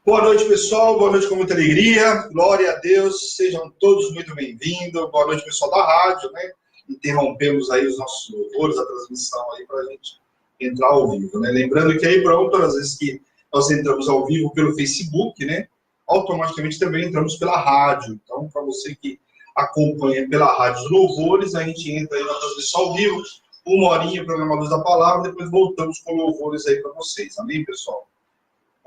Boa noite, pessoal. Boa noite com muita alegria. Glória a Deus. Sejam todos muito bem-vindos. Boa noite, pessoal da rádio, né? Interrompemos aí os nossos louvores, a transmissão aí para a gente entrar ao vivo, né? Lembrando que aí, pronto, às vezes que nós entramos ao vivo pelo Facebook, né? Automaticamente também entramos pela rádio. Então, para você que acompanha pela rádio os louvores, a gente entra aí na transmissão ao vivo, 1 horinha, programa Luz da Palavra, depois voltamos com louvores aí para vocês. Amém, pessoal?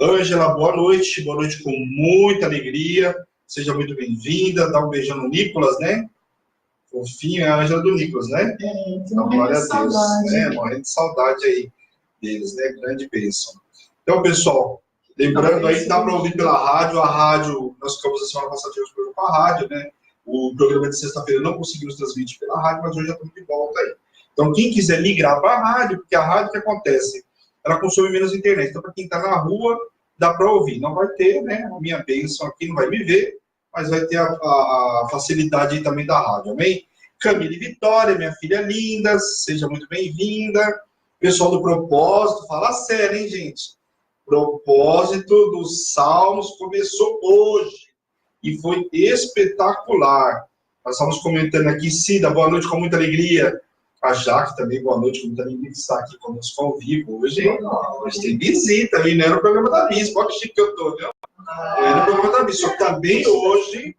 Ângela, boa noite com muita alegria, seja muito bem-vinda, dá um beijão no Nicolas, né? Fofinho, é a Ângela do Nicolas, né? Então, glória a Deus, né? Morrendo de saudade aí deles, né? Grande bênção. Então, pessoal, lembrando aí, dá para ouvir pela rádio, a rádio, nós ficamos a semana passada, tivemos programa com a rádio, né? O programa de sexta-feira não conseguimos transmitir pela rádio, mas hoje já estamos de volta aí. Então, quem quiser migrar para a rádio, porque a rádio, o que acontece? Ela consome menos internet. Então, para quem está na rua, dá para ouvir. Não vai ter, né? A minha bênção aqui não vai me ver, mas vai ter a facilidade aí também da rádio. Amém? Camille Vitória, minha filha linda, seja muito bem-vinda. Pessoal do propósito, fala sério, hein, gente? Propósito dos Salmos começou hoje e foi espetacular. Nós estamos comentando aqui, Cida, boa noite com muita alegria. A Jaque também, boa noite, com muita alegria que está aqui conosco ao vivo hoje. Hoje tem visita aí, não é no programa da Bispo, olha que chique que eu tô, viu? É no programa da Bispo, só que também hoje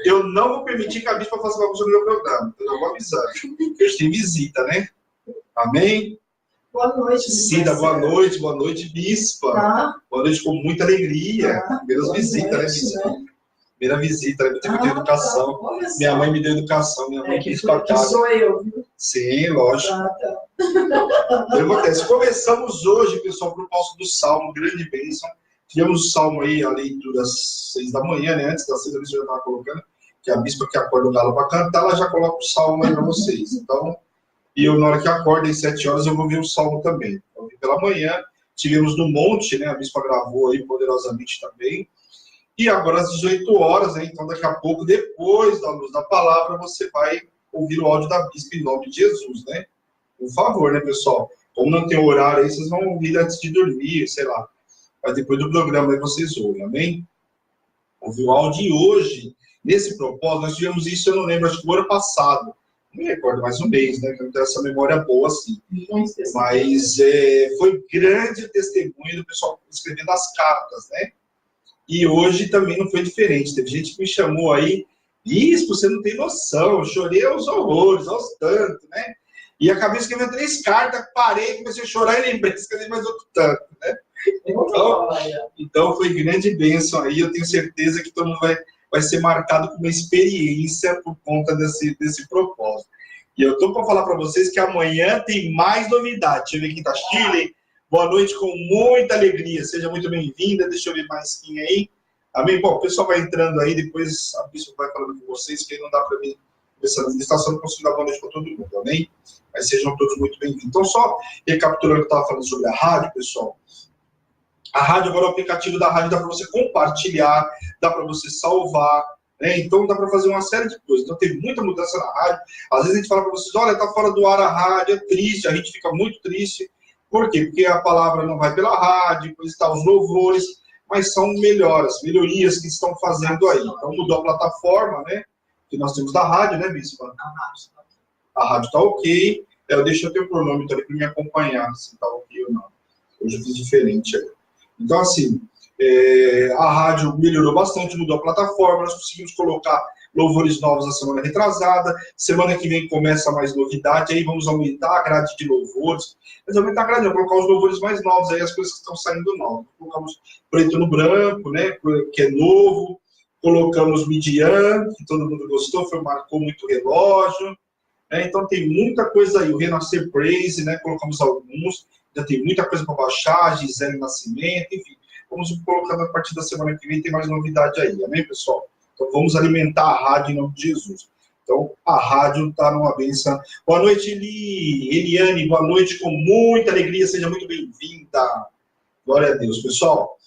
eu não vou permitir que a Bispo faça bagunça no meu programa, então eu vou avisar. Hoje tem visita, né? Amém? Boa noite, Cida, boa noite, Bispa. Tá. Boa noite com muita alegria. Tá. Primeiras visitas, né, Bispa? Primeira visita, né? Eu tenho educação. Tá. Minha mãe me deu educação, minha mãe quis para que casa. sou eu, viu? Sim, lógico. Tá. Então, acontece. Começamos hoje, pessoal, por causa do Salmo, grande bênção. Tivemos o Salmo aí, a leitura às 6 da manhã, né? Antes das 6 da manhã, eu já estava colocando, que a bispa que acorda o galo para cantar, ela já coloca o Salmo aí para vocês. Então, e eu, na hora que acordo, às 7 horas, eu vou ver o Salmo também. Então, pela manhã, tivemos no monte, né? A bispa gravou aí poderosamente também. E agora às 18 horas, né? Então daqui a pouco, depois da luz da palavra, você vai ouvir o áudio da bispa em nome de Jesus, né? Por favor, né, pessoal? Como não tem horário aí, vocês vão ouvir antes de dormir, sei lá. Mas depois do programa aí vocês ouvem, amém? Ouvir o áudio de hoje, nesse propósito, nós tivemos isso, eu não lembro, acho que o ano passado. Não me recordo mais um mês, né? Que eu não tenho essa memória boa assim. Mas foi grande testemunho do pessoal escrevendo as cartas, né? E hoje também não foi diferente. Teve gente que me chamou aí, Bispo, você não tem noção, eu chorei aos horrores, aos tantos, né? E acabei escrevendo 3 cartas, parei, comecei a chorar e lembrei de escrever mais outro tanto, né? Então foi grande bênção aí, eu tenho certeza que todo mundo vai ser marcado com uma experiência por conta desse propósito. E eu estou para falar para vocês que amanhã tem mais novidade. Deixa eu ver quem está Chile. Boa noite com muita alegria. Seja muito bem-vinda. Deixa eu ver mais quem aí. Amém? Bom, o pessoal vai entrando aí, depois a bispo vai falando com vocês, que aí não dá para mim começar a administração, não consigo dar boa noite para todo mundo, amém? Mas sejam todos muito bem-vindos. Então, só recapitulando o que eu estava falando sobre a rádio, pessoal. A rádio, agora o aplicativo da rádio dá para você compartilhar, dá para você salvar, né? Então dá para fazer uma série de coisas. Então teve muita mudança na rádio. Às vezes a gente fala para vocês, olha, está fora do ar a rádio, é triste, a gente fica muito triste. Por quê? Porque a palavra não vai pela rádio, depois está os louvores, mas são melhorias que estão fazendo aí. Então mudou a plataforma, né? Que nós temos da rádio, né, Bispa? A rádio está ok. Deixa eu ter o cronômetro ali para me acompanhar, se está ok ou não. Hoje eu fiz diferente aí. Então, assim, a rádio melhorou bastante, mudou a plataforma, nós conseguimos colocar louvores novos na semana retrasada, semana que vem começa mais novidade, aí vamos aumentar a grade de louvores, mas aumentar a grade, vamos colocar os louvores mais novos, aí as coisas que estão saindo novas. Colocamos Preto no Branco, né, que é novo, colocamos Midian, que todo mundo gostou, marcou muito relógio, né, então tem muita coisa aí, o Renascer Praise, né, colocamos alguns, já tem muita coisa para baixar, Gisele Nascimento, enfim, vamos colocando a partir da semana que vem, tem mais novidade aí, amém, pessoal? Então, vamos alimentar a rádio em nome de Jesus. Então, a rádio está numa bênção. Boa noite, Eliane. Boa noite, com muita alegria. Seja muito bem-vinda. Glória a Deus, pessoal.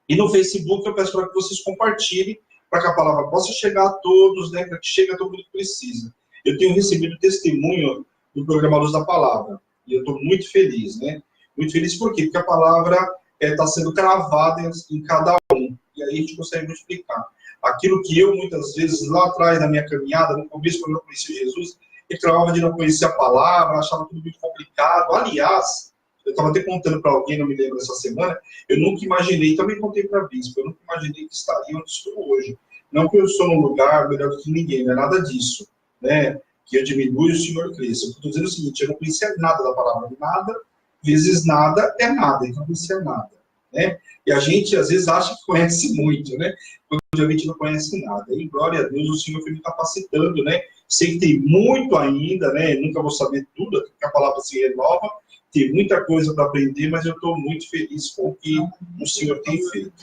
E no Facebook, eu peço para que vocês compartilhem, para que a palavra possa chegar a todos, né? Para que chegue a todo mundo que precisa. Eu tenho recebido testemunho do programa Luz da Palavra. E eu estou muito feliz, né? Muito feliz por quê? Porque a palavra está sendo cravada em cada um. E aí a gente consegue multiplicar. Aquilo que eu, muitas vezes, lá atrás da minha caminhada, no começo, quando eu conheci Jesus, reclamava de não conhecer a palavra, achava tudo muito complicado. Aliás, eu estava até contando para alguém, não me lembro essa semana, eu nunca imaginei, também contei para a Bispa, eu nunca imaginei que estaria onde estou hoje. Não que eu estou num lugar melhor do que ninguém, não é nada disso, né? Que eu diminui e o Senhor cresça. Eu estou dizendo o seguinte, eu não conhecia nada da palavra, nada, vezes nada é nada, então não conhecia nada, né? E a gente, às vezes, acha que conhece muito, né? Quando a gente não conhece nada. E, glória a Deus, o Senhor foi me capacitando, né? Sei que tem muito ainda, né? Nunca vou saber tudo, porque a palavra se renova, tem muita coisa para aprender, mas eu estou muito feliz com o que o Senhor tem feito.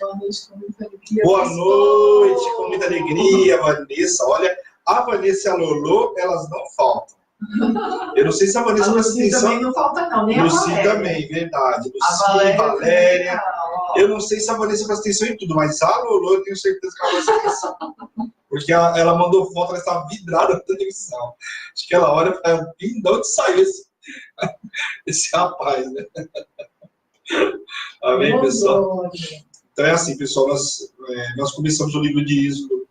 Boa noite, com muita alegria, Vanessa. Olha, a Vanessa e a Lolo, elas não faltam. Eu não sei se a Vanessa presta atenção. Também não falta, não, nem Lucy a Valéria. também, verdade. A Lucy, Valéria. Tá, eu não sei se a Vanessa presta atenção em tudo, mas a Lolo, eu tenho certeza que ela presta atenção. Porque ela mandou foto, ela estava vidrada na televisão. Acho que ela olha e fala, de onde saiu esse rapaz, né? Amém, pessoal? Então é assim, pessoal, nós começamos o livro de Êxodo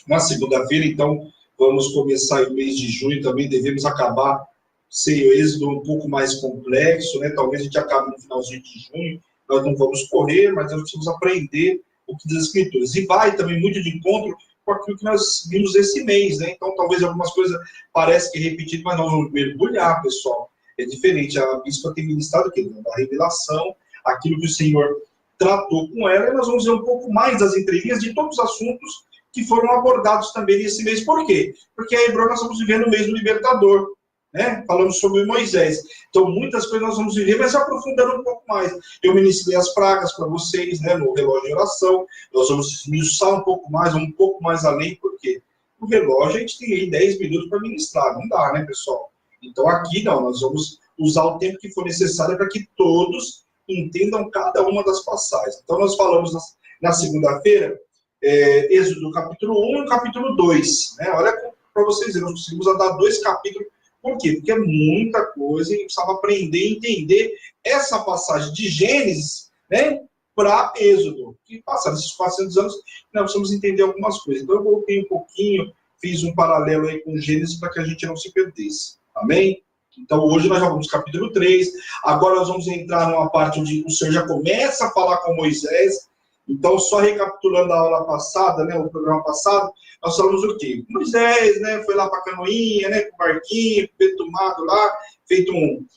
na segunda-feira, então vamos começar o mês de junho, também devemos acabar sem o Êxodo um pouco mais complexo, né? Talvez a gente acabe no finalzinho de junho, nós não vamos correr, mas nós precisamos aprender o que diz as Escrituras. E vai também muito de encontro com aquilo que nós vimos esse mês, né? Então talvez algumas coisas parecem que repetidas, mas nós vamos mergulhar, pessoal. É diferente, a bispa tem ministrado aqui, da revelação, aquilo que o Senhor tratou com ela, e nós vamos ver um pouco mais das entrelinhas de todos os assuntos que foram abordados também nesse mês. Por quê? Porque a Hebreu nós estamos vivendo o mês do libertador, né? Falamos sobre Moisés. Então, muitas coisas nós vamos viver, mas aprofundando um pouco mais. Eu ministrei as pragas para vocês, né? No relógio de oração. Nós vamos esmiuçar um pouco mais além, porque no relógio a gente tem aí 10 minutos para ministrar. Não dá, né, pessoal? Então, aqui não, nós vamos usar o tempo que for necessário para que todos entendam cada uma das passagens. Então, nós falamos na segunda-feira, Êxodo capítulo 1 e capítulo 2. Né? Olha para vocês verem, nós conseguimos andar 2 capítulos. Por quê? Porque é muita coisa e a gente precisava aprender e entender essa passagem de Gênesis, né, para Êxodo. Que passaram esses 400 anos, nós precisamos entender algumas coisas. Então, eu voltei um pouquinho, fiz um paralelo aí com Gênesis para que a gente não se perdesse. Amém? Então, hoje nós já vamos no capítulo 3. Agora nós vamos entrar numa parte onde o Senhor já começa a falar com Moisés. Então, só recapitulando a aula passada, né, o programa passado, nós falamos o quê? Moisés, né, foi lá para a canoinha, né, com o barquinho, betumado lá, feito como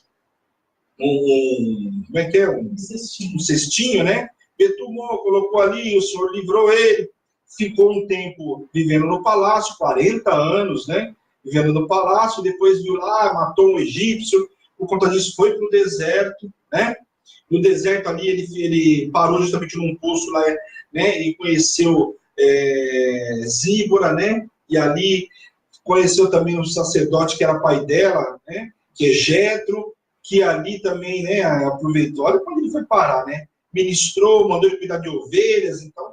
é que é? Um cestinho, né? Betumou, colocou ali, o Senhor livrou ele. Ficou um tempo vivendo no palácio, 40 anos, né? Vivendo no palácio, depois viu lá, matou um egípcio, por conta disso foi para o deserto, né? No deserto ali, ele parou justamente num poço lá, né? E conheceu Zíbora, né? E ali conheceu também um sacerdote que era pai dela, né? Que é Jetro, que ali também, né? Aproveitou, olha quando ele foi parar, né? Ministrou, mandou ele cuidar de ovelhas, então,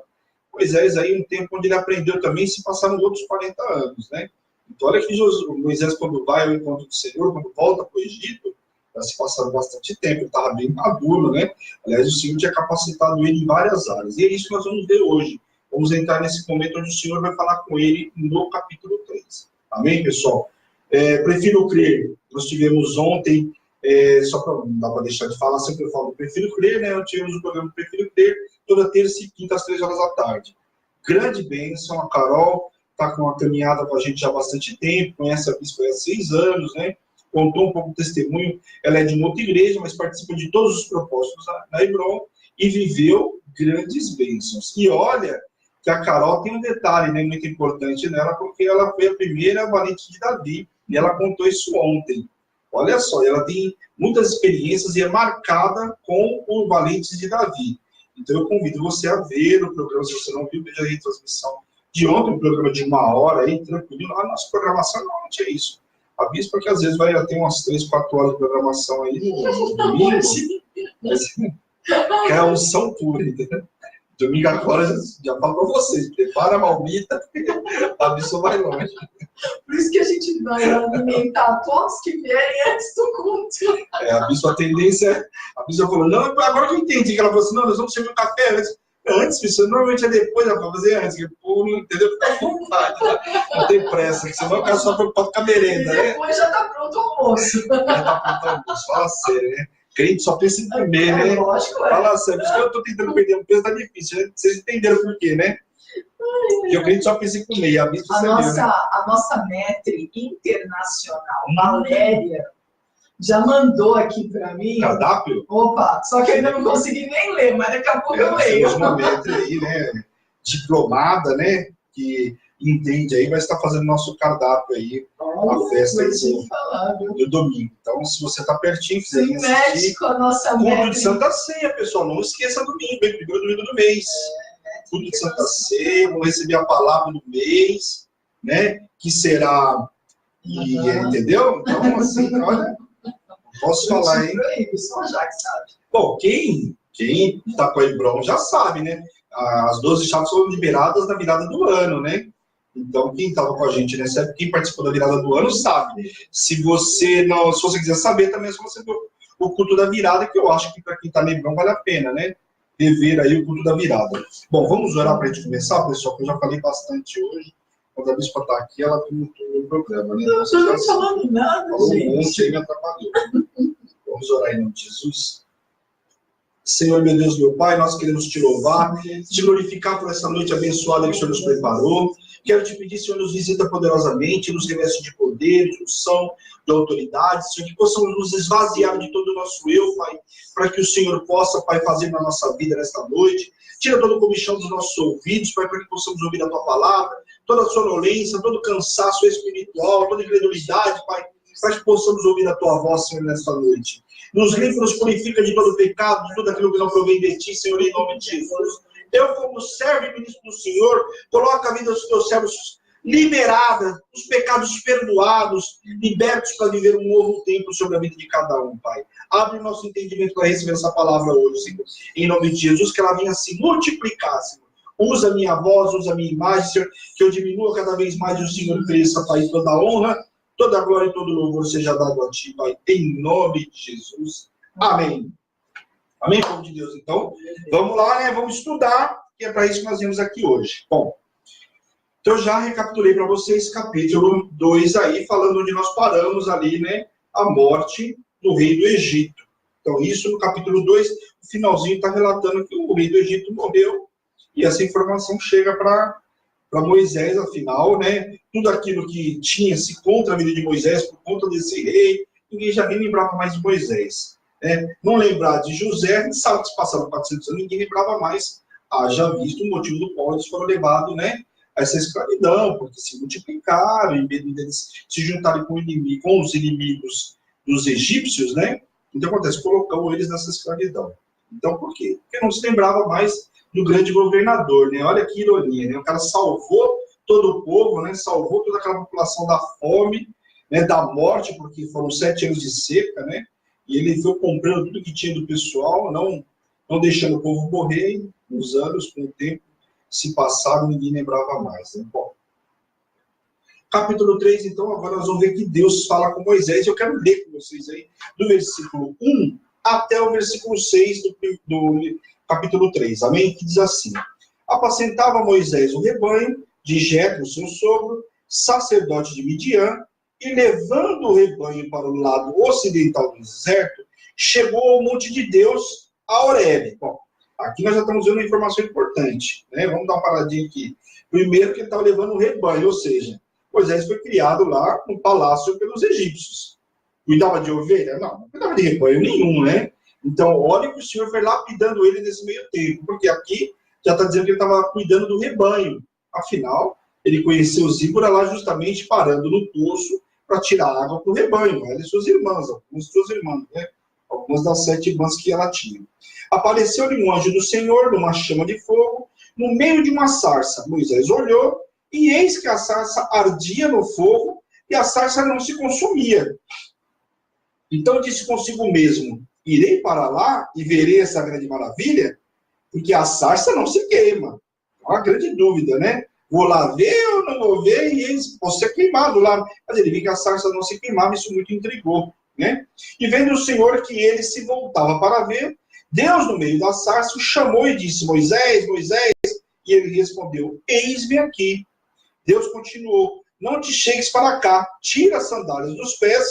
Moisés aí um tempo onde ele aprendeu também, se passaram outros 40 anos, né? Então, olha que Moisés, quando vai ao encontro do Senhor, quando volta para o Egito, já se passaram bastante tempo, ele estava bem maduro, né? Aliás, o Senhor tinha capacitado ele em várias áreas. E é isso que nós vamos ver hoje. Vamos entrar nesse momento onde o Senhor vai falar com ele no capítulo 3. Amém, pessoal? Prefiro crer. Nós tivemos ontem, só para não dá para deixar de falar, sempre eu falo prefiro crer, né? Nós tivemos o programa Prefiro Crer, toda terça e quinta às 3 horas da tarde. Grande bênção, a Carol está com uma caminhada com a gente já há bastante tempo, conhece a bispa há 6 anos, né? Contou um pouco do testemunho, ela é de uma outra igreja, mas participa de todos os propósitos da Hebron e viveu grandes bênçãos. E olha que a Carol tem um detalhe, né, muito importante nela, porque ela foi a primeira valente de Davi, e ela contou isso ontem. Olha só, ela tem muitas experiências e é marcada com o Valentes de Davi. Então eu convido você a ver o programa, se você não viu, veja a retransmissão de ontem, um programa de 1 hora aí, tranquilo. A nossa programação normalmente é isso. A bispa que às vezes vai ter umas 3, 4 horas de programação aí no domingo, mas é a unção pura, entendeu? Domingo agora já falo para vocês, prepara a malmita, a bispa vai longe. Por isso que a gente vai alimentar todos que vierem antes do culto. A bispa, a tendência, a bispa falou, não, agora que eu entendi, que ela falou assim, não, nós vamos servir um café antes. Antes, bispa, normalmente é depois, ela vai fazer antes, que o povo não entendeu, fica com vontade, né? Não tem pressa, senão o cara só preocupado com a merenda, né? Depois já está pronto o almoço. Já tá pronto o almoço, fala sério, né? Crente só pensa em comer, né? Lógico, é. Fala sério, por isso que eu tô tentando perder um peso, tá difícil, né? Vocês entenderam por quê, né? Porque o crente só pensa em comer, e a bispa sabia, né? A nossa maître internacional, Valéria, já mandou aqui para mim. Cardápio? Opa, só que eu ainda não consegui nem ler, mas daqui a pouco eu leio. Temos uma maître aí, né? Diplomada, né? Que entende aí, vai estar fazendo nosso cardápio aí, a festa aí do domingo. Então, se você está pertinho, fizer isso. México, a nossa culto de Santa Ceia, pessoal. Não esqueça domingo, hein? Primeiro domingo do mês. Culto de Santa Ceia, vamos receber a palavra do mês, né? Que será. E, entendeu? Então, assim, olha. Posso falar, hein? Só já que sabe. Bom, quem está com a Hebron já sabe, né? As 12 chaves foram liberadas na virada do ano, né? Então, quem estava com a gente nessa época, quem participou da virada do ano, sabe. Se você quiser saber, também é só você ver o culto da virada, que eu acho que para quem está na Hebron vale a pena, né? Rever aí o culto da virada. Bom, vamos orar para a gente começar, pessoal, que eu já falei bastante hoje. Quando a bispa está aqui, ela tem o programa, né? Não, eu não estou falando nada, falou gente. Um monte aí, me atrapalhou. Vamos orar em nome de Jesus. Senhor, meu Deus, meu Pai, nós queremos te louvar, te glorificar por essa noite abençoada que o Senhor nos preparou. Quero te pedir, Senhor, nos visita poderosamente, nos reveste de poder, de unção, de autoridade, Senhor, que possamos nos esvaziar de todo o nosso eu, Pai, para que o Senhor possa, Pai, fazer na nossa vida nesta noite. Tira todo o comichão dos nossos ouvidos, Pai, para que possamos ouvir a Tua palavra, toda a sonolência, todo o cansaço espiritual, toda a incredulidade, Pai, para que possamos ouvir a Tua voz, Senhor, nesta noite. Nos livra, nos purifica de todo pecado, de tudo aquilo que não provém de Ti, Senhor, em nome de Jesus. Eu, como servo e ministro do Senhor, coloco a vida dos Teus servos liberada, os pecados perdoados, libertos para viver um novo tempo sobre a vida de cada um, Pai. Abre o nosso entendimento para receber essa palavra hoje, Senhor. Em nome de Jesus, que ela venha se multiplicar, Senhor. Usa a minha voz, usa a minha imagem, Senhor, que eu diminua cada vez mais e o Senhor cresça, Pai. Toda a honra, toda a glória e todo o louvor seja dado a Ti, Pai. Em nome de Jesus. Amém. Amém, povo de Deus? Então, vamos lá, né? Vamos estudar, que é para isso que nós viemos aqui hoje. Bom, então eu já recapitulei para vocês capítulo 2 aí, falando onde nós paramos ali, né? A morte do rei do Egito. Então, isso no capítulo 2, o finalzinho está relatando que o rei do Egito morreu, e essa informação chega para Moisés, afinal, né? Tudo aquilo que tinha-se contra a vida de Moisés, por conta desse rei, ninguém já nem lembrava mais de Moisés. Não lembrar de José, a gente sabe que se passaram 400 anos, ninguém lembrava mais. Já visto o motivo do qual eles foram levados, né, a essa escravidão, porque se multiplicaram, em vez deles se juntarem com os inimigos dos egípcios, né? Então, acontece, colocou eles nessa escravidão. Então, por quê? Porque não se lembrava mais do grande governador, né? Olha que ironia, né? O cara salvou todo o povo, né? Salvou toda aquela população da fome, né? Da morte, porque foram 7 anos de seca, né? E ele foi comprando tudo que tinha do pessoal, não deixando o povo morrer. Os anos, com o tempo, se passaram, ninguém lembrava mais. Né? Bom, capítulo 3, então, agora nós vamos ver que Deus fala com Moisés. Eu quero ler com vocês aí, do versículo 1 até o versículo 6 do capítulo 3. Amém? Que diz assim: apacentava Moisés o rebanho de Jetro, seu sogro, sacerdote de Midian, e levando o rebanho para o lado ocidental do deserto, chegou ao monte de Deus, a Horebe. Bom, aqui nós já estamos vendo uma informação importante, né? Vamos dar uma paradinha aqui. Primeiro que ele estava levando o rebanho, ou seja, Moisés foi criado lá no palácio pelos egípcios. Cuidava de ovelha? Não cuidava de rebanho nenhum, né? Então, olha que o Senhor foi lapidando ele nesse meio tempo, porque aqui já está dizendo que ele estava cuidando do rebanho. Afinal, ele conheceu Zíbora lá justamente parando no poço para tirar água para o rebanho, ela e suas irmãs, né? Algumas das 7 irmãs que ela tinha. Apareceu-lhe um anjo do Senhor, numa chama de fogo, no meio de uma sarça. Moisés olhou, e eis que a sarça ardia no fogo, e a sarça não se consumia. Então disse consigo mesmo: irei para lá e verei essa grande maravilha, Porque a sarça não se queima. É uma grande dúvida, né? Vou lá ver ou não vou ver, e eles vão ser queimados lá. Mas ele viu que a sarça não se queimava, isso muito intrigou, né? E vendo o Senhor que ele se voltava para ver, Deus, no meio da sarça, o chamou e disse: Moisés, Moisés. E ele respondeu: Eis-me aqui. Deus continuou: Não te chegues para cá, tira as sandálias dos pés,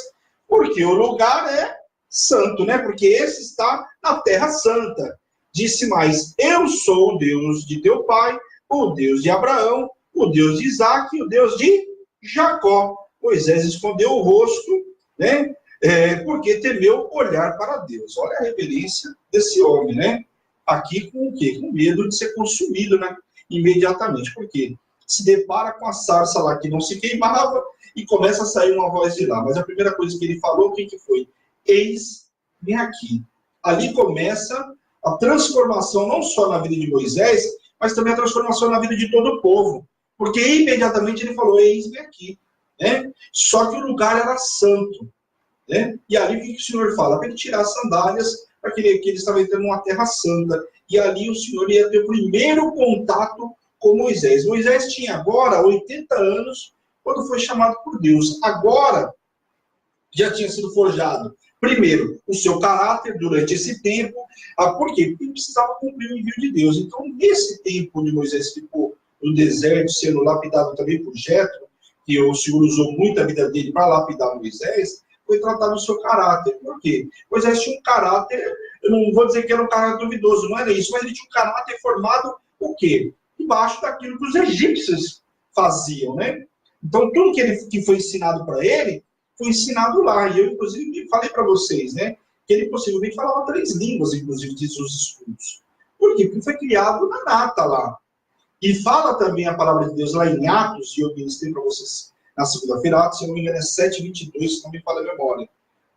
porque o lugar é santo, né? Porque esse está na terra santa. Disse mais: Eu sou o Deus de teu pai, o Deus de Abraão, o Deus de Isaque e o Deus de Jacó. Moisés escondeu o rosto, né? Porque temeu olhar para Deus. Olha a reverência desse homem, né? Aqui com o quê? Com medo de ser consumido, né? Imediatamente. Por quê? Se depara com a sarça lá que não se queimava e começa a sair uma voz de lá. Mas a primeira coisa que ele falou, o que foi? Eis-me aqui. Ali começa a transformação, não só na vida de Moisés, mas também a transformação na vida de todo o povo. Porque imediatamente ele falou: Eis-me aqui. Né? Só que o lugar era santo. Né? E ali o que o Senhor fala? Para ele tirar as sandálias, para que ele estava entrando numa terra santa. E ali o Senhor ia ter o primeiro contato com Moisés. Moisés tinha agora 80 anos quando foi chamado por Deus. Agora já tinha sido forjado, primeiro, o seu caráter durante esse tempo. Por quê? Porque ele precisava cumprir o envio de Deus. Então, nesse tempo onde Moisés ficou no deserto, sendo lapidado também por Jetro, que o Senhor usou muito a vida dele para lapidar Moisés, foi tratado o seu caráter. Por quê? Moisés tinha um caráter, eu não vou dizer que era um caráter duvidoso, não era isso, mas ele tinha um caráter formado, o quê? Debaixo daquilo que os egípcios faziam, né? Então, tudo que foi ensinado para ele, foi ensinado lá. E eu, inclusive, falei para vocês, né? Que ele possivelmente falava 3 línguas, inclusive, de seus estudos. Por quê? Porque foi criado na nata lá. E fala também a palavra de Deus lá em Atos, e eu ministrei para vocês na segunda-feira, se eu não me engano é 7:22, se não me falha a memória.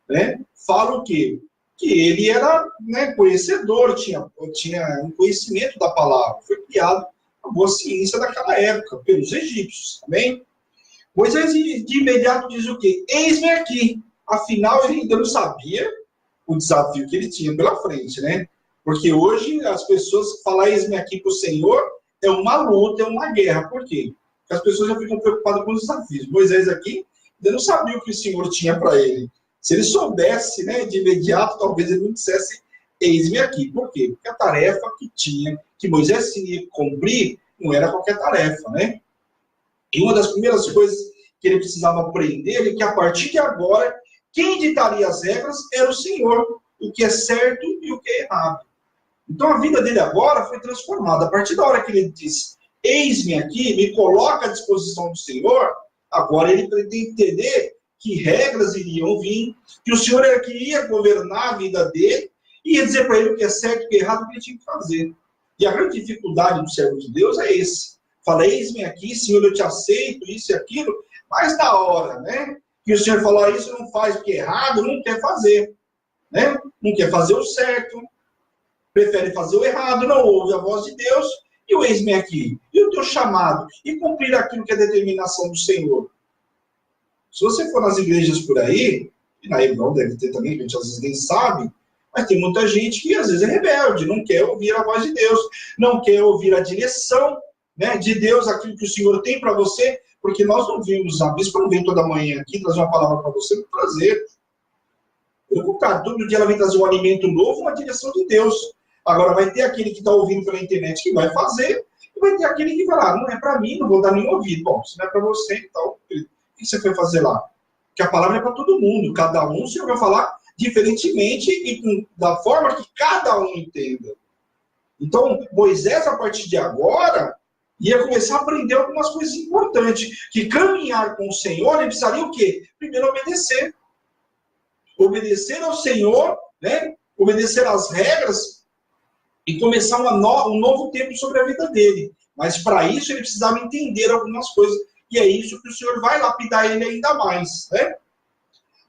Né? Fala o quê? Que ele era, né, conhecedor, tinha um conhecimento da palavra. Foi criado a boa ciência daquela época, pelos egípcios, também. Moisés de imediato diz o quê? Eis-me aqui. Afinal, ele ainda não sabia o desafio que ele tinha pela frente, né? Porque hoje as pessoas falam eis-me aqui para o Senhor é uma luta, é uma guerra. Por quê? Porque as pessoas já ficam preocupadas com os desafios. Moisés aqui ainda não sabia o que o Senhor tinha para ele. Se ele soubesse, né, de imediato, talvez ele não dissesse eis-me aqui. Por quê? Porque a tarefa que Moisés tinha que cumprir, não era qualquer tarefa, né? E uma das primeiras coisas que ele precisava aprender é que a partir de agora, quem ditaria as regras era o Senhor, o que é certo e o que é errado. Então a vida dele agora foi transformada. A partir da hora que ele disse, eis-me aqui, me coloca à disposição do Senhor, agora ele tem que entender que regras iriam vir, que o Senhor era que ia governar a vida dele, e ia dizer para ele o que é certo e o que é errado, o que ele tinha que fazer. E a grande dificuldade do servo de Deus é esse. Fala, eis-me aqui, Senhor, eu te aceito, isso e aquilo, mas na hora, né, que o Senhor falou, isso não faz porque é errado, não quer fazer, né? Não quer fazer o certo, prefere fazer o errado, não ouve a voz de Deus, e o eis-me aqui, e o teu chamado, e cumprir aquilo que é a determinação do Senhor. Se você for nas igrejas por aí, e na Hebron deve ter também, a gente às vezes nem sabe, mas tem muita gente que às vezes é rebelde, não quer ouvir a voz de Deus, não quer ouvir a direção, né, de Deus, aquilo que o Senhor tem para você, porque nós não vimos, a bispa não vem toda manhã aqui trazer uma palavra para você, com prazer. Pelo contrário, todo dia ela vem trazer um alimento novo, uma direção de Deus. Agora vai ter aquele que está ouvindo pela internet que vai fazer, e vai ter aquele que vai lá, não é para mim, não vou dar nenhum ouvido. Bom, se não é para você, então, o que você foi fazer lá? Porque a palavra é para todo mundo, cada um o Senhor vai falar diferentemente e da forma que cada um entenda. Então, Moisés, a partir de agora, ia começar a aprender algumas coisas importantes. Que caminhar com o Senhor, ele precisaria o quê? Primeiro, obedecer. Obedecer ao Senhor, né? Obedecer às regras e começar um novo tempo sobre a vida dele. Mas, para isso, ele precisava entender algumas coisas. E é isso que o Senhor vai lapidar ele ainda mais, né?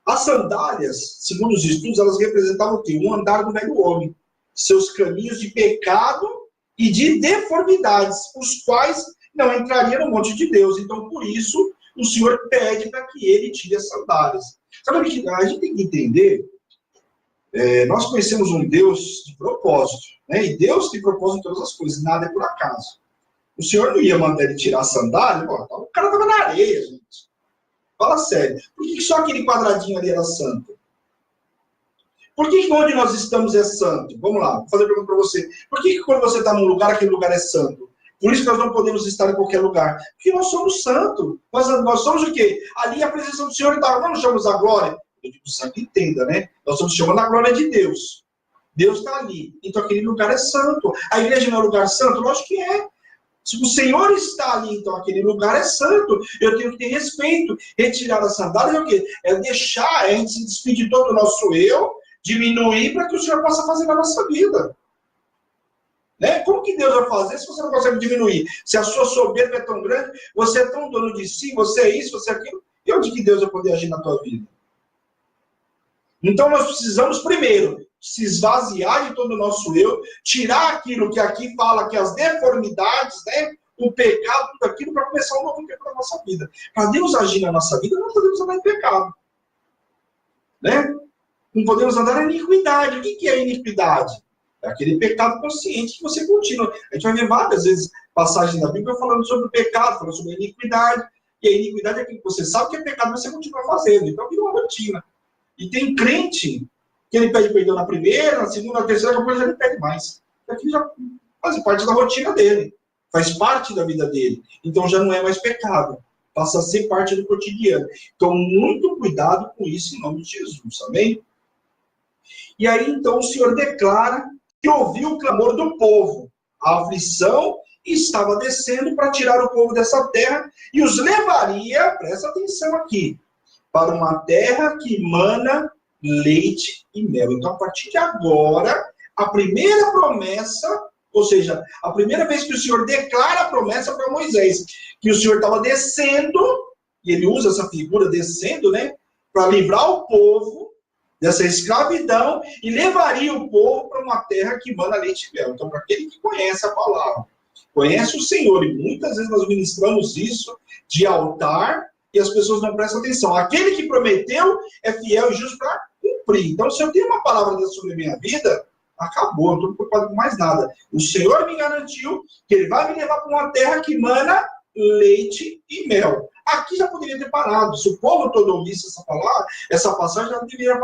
As sandálias, segundo os estudos, elas representavam o quê? Um andar do velho homem. Seus caminhos de pecado e de deformidades, os quais não entrariam no monte de Deus. Então, por isso, o Senhor pede para que ele tire as sandálias. Sabe o que a gente tem que entender? Nós conhecemos um Deus de propósito, né? E Deus tem propósito em todas as coisas, nada é por acaso. O Senhor não ia mandar ele tirar a sandália? O cara estava na areia, gente. Fala sério. Por que só aquele quadradinho ali era santo? Por que onde nós estamos é santo? Vamos lá, vou fazer uma pergunta para você. Por que quando você está num lugar, aquele lugar é santo? Por isso que nós não podemos estar em qualquer lugar. Porque nós somos santos. Nós somos o quê? Ali a presença do Senhor está. Nós não chamamos a glória. Eu digo, santo, entenda, né? Nós estamos chamando a glória de Deus. Deus está ali. Então aquele lugar é santo. A igreja não é lugar santo? Lógico que é. Se o Senhor está ali, então aquele lugar é santo. Eu tenho que ter respeito. Retirar a sandália é o quê? É deixar, a gente se despedir de todo o nosso eu, diminuir para que o Senhor possa fazer na nossa vida. Né? Como que Deus vai fazer se você não consegue diminuir? Se a sua soberba é tão grande, você é tão dono de si, você é isso, você é aquilo, e onde que Deus vai poder agir na tua vida? Então nós precisamos primeiro se esvaziar de todo o nosso eu, tirar aquilo que aqui fala, que as deformidades, né? O pecado, tudo aquilo, para começar um novo tempo na nossa vida. Para Deus agir na nossa vida, nós podemos andar em pecado. Né? Não podemos andar em iniquidade. O que é iniquidade? É aquele pecado consciente que você continua. A gente vai ver várias vezes passagens da Bíblia falando sobre o pecado, falando sobre a iniquidade. E a iniquidade é aquilo que você sabe que é pecado, mas você continua fazendo. Então vira uma rotina. E tem crente que ele pede perdão na primeira, na segunda, na terceira, depois ele pede mais. Aquilo já faz parte da rotina dele. Faz parte da vida dele. Então já não é mais pecado. Passa a ser parte do cotidiano. Então, muito cuidado com isso em nome de Jesus. Amém? E aí, então, o Senhor declara que ouviu o clamor do povo. A aflição estava descendo para tirar o povo dessa terra e os levaria, presta atenção aqui, para uma terra que mana leite e mel. Então, a partir de agora, a primeira promessa, ou seja, a primeira vez que o Senhor declara a promessa para Moisés, que o Senhor estava descendo, e ele usa essa figura descendo, né, para livrar o povo dessa escravidão e levaria o povo para uma terra que mana leite e mel. Então, para aquele que conhece a palavra, conhece o Senhor, e muitas vezes nós ministramos isso de altar e as pessoas não prestam atenção. Aquele que prometeu é fiel e justo para cumprir. Então, se eu tenho uma palavra sobre a minha vida, acabou, não estou preocupado com mais nada. O Senhor me garantiu que Ele vai me levar para uma terra que mana leite e mel. Aqui já poderia ter parado. Se o povo todo ouvisse essa palavra, essa passagem já deveria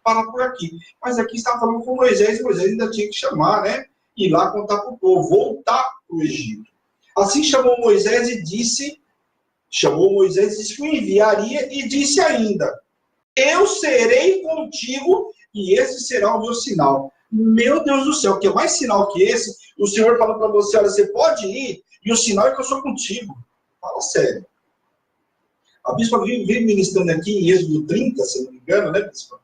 parar por aqui. Mas aqui está falando com Moisés, e Moisés ainda tinha que chamar, né? Ir lá contar para o povo, voltar para o Egito. Assim chamou Moisés e disse que o enviaria e disse ainda: eu serei contigo e esse será o meu sinal. Meu Deus do céu, que é mais sinal que esse? O Senhor falou para você: olha, você pode ir e o sinal é que eu sou contigo. Fala sério. A bispa vive ministrando aqui em Êxodo 30, se não me engano, né, bispa?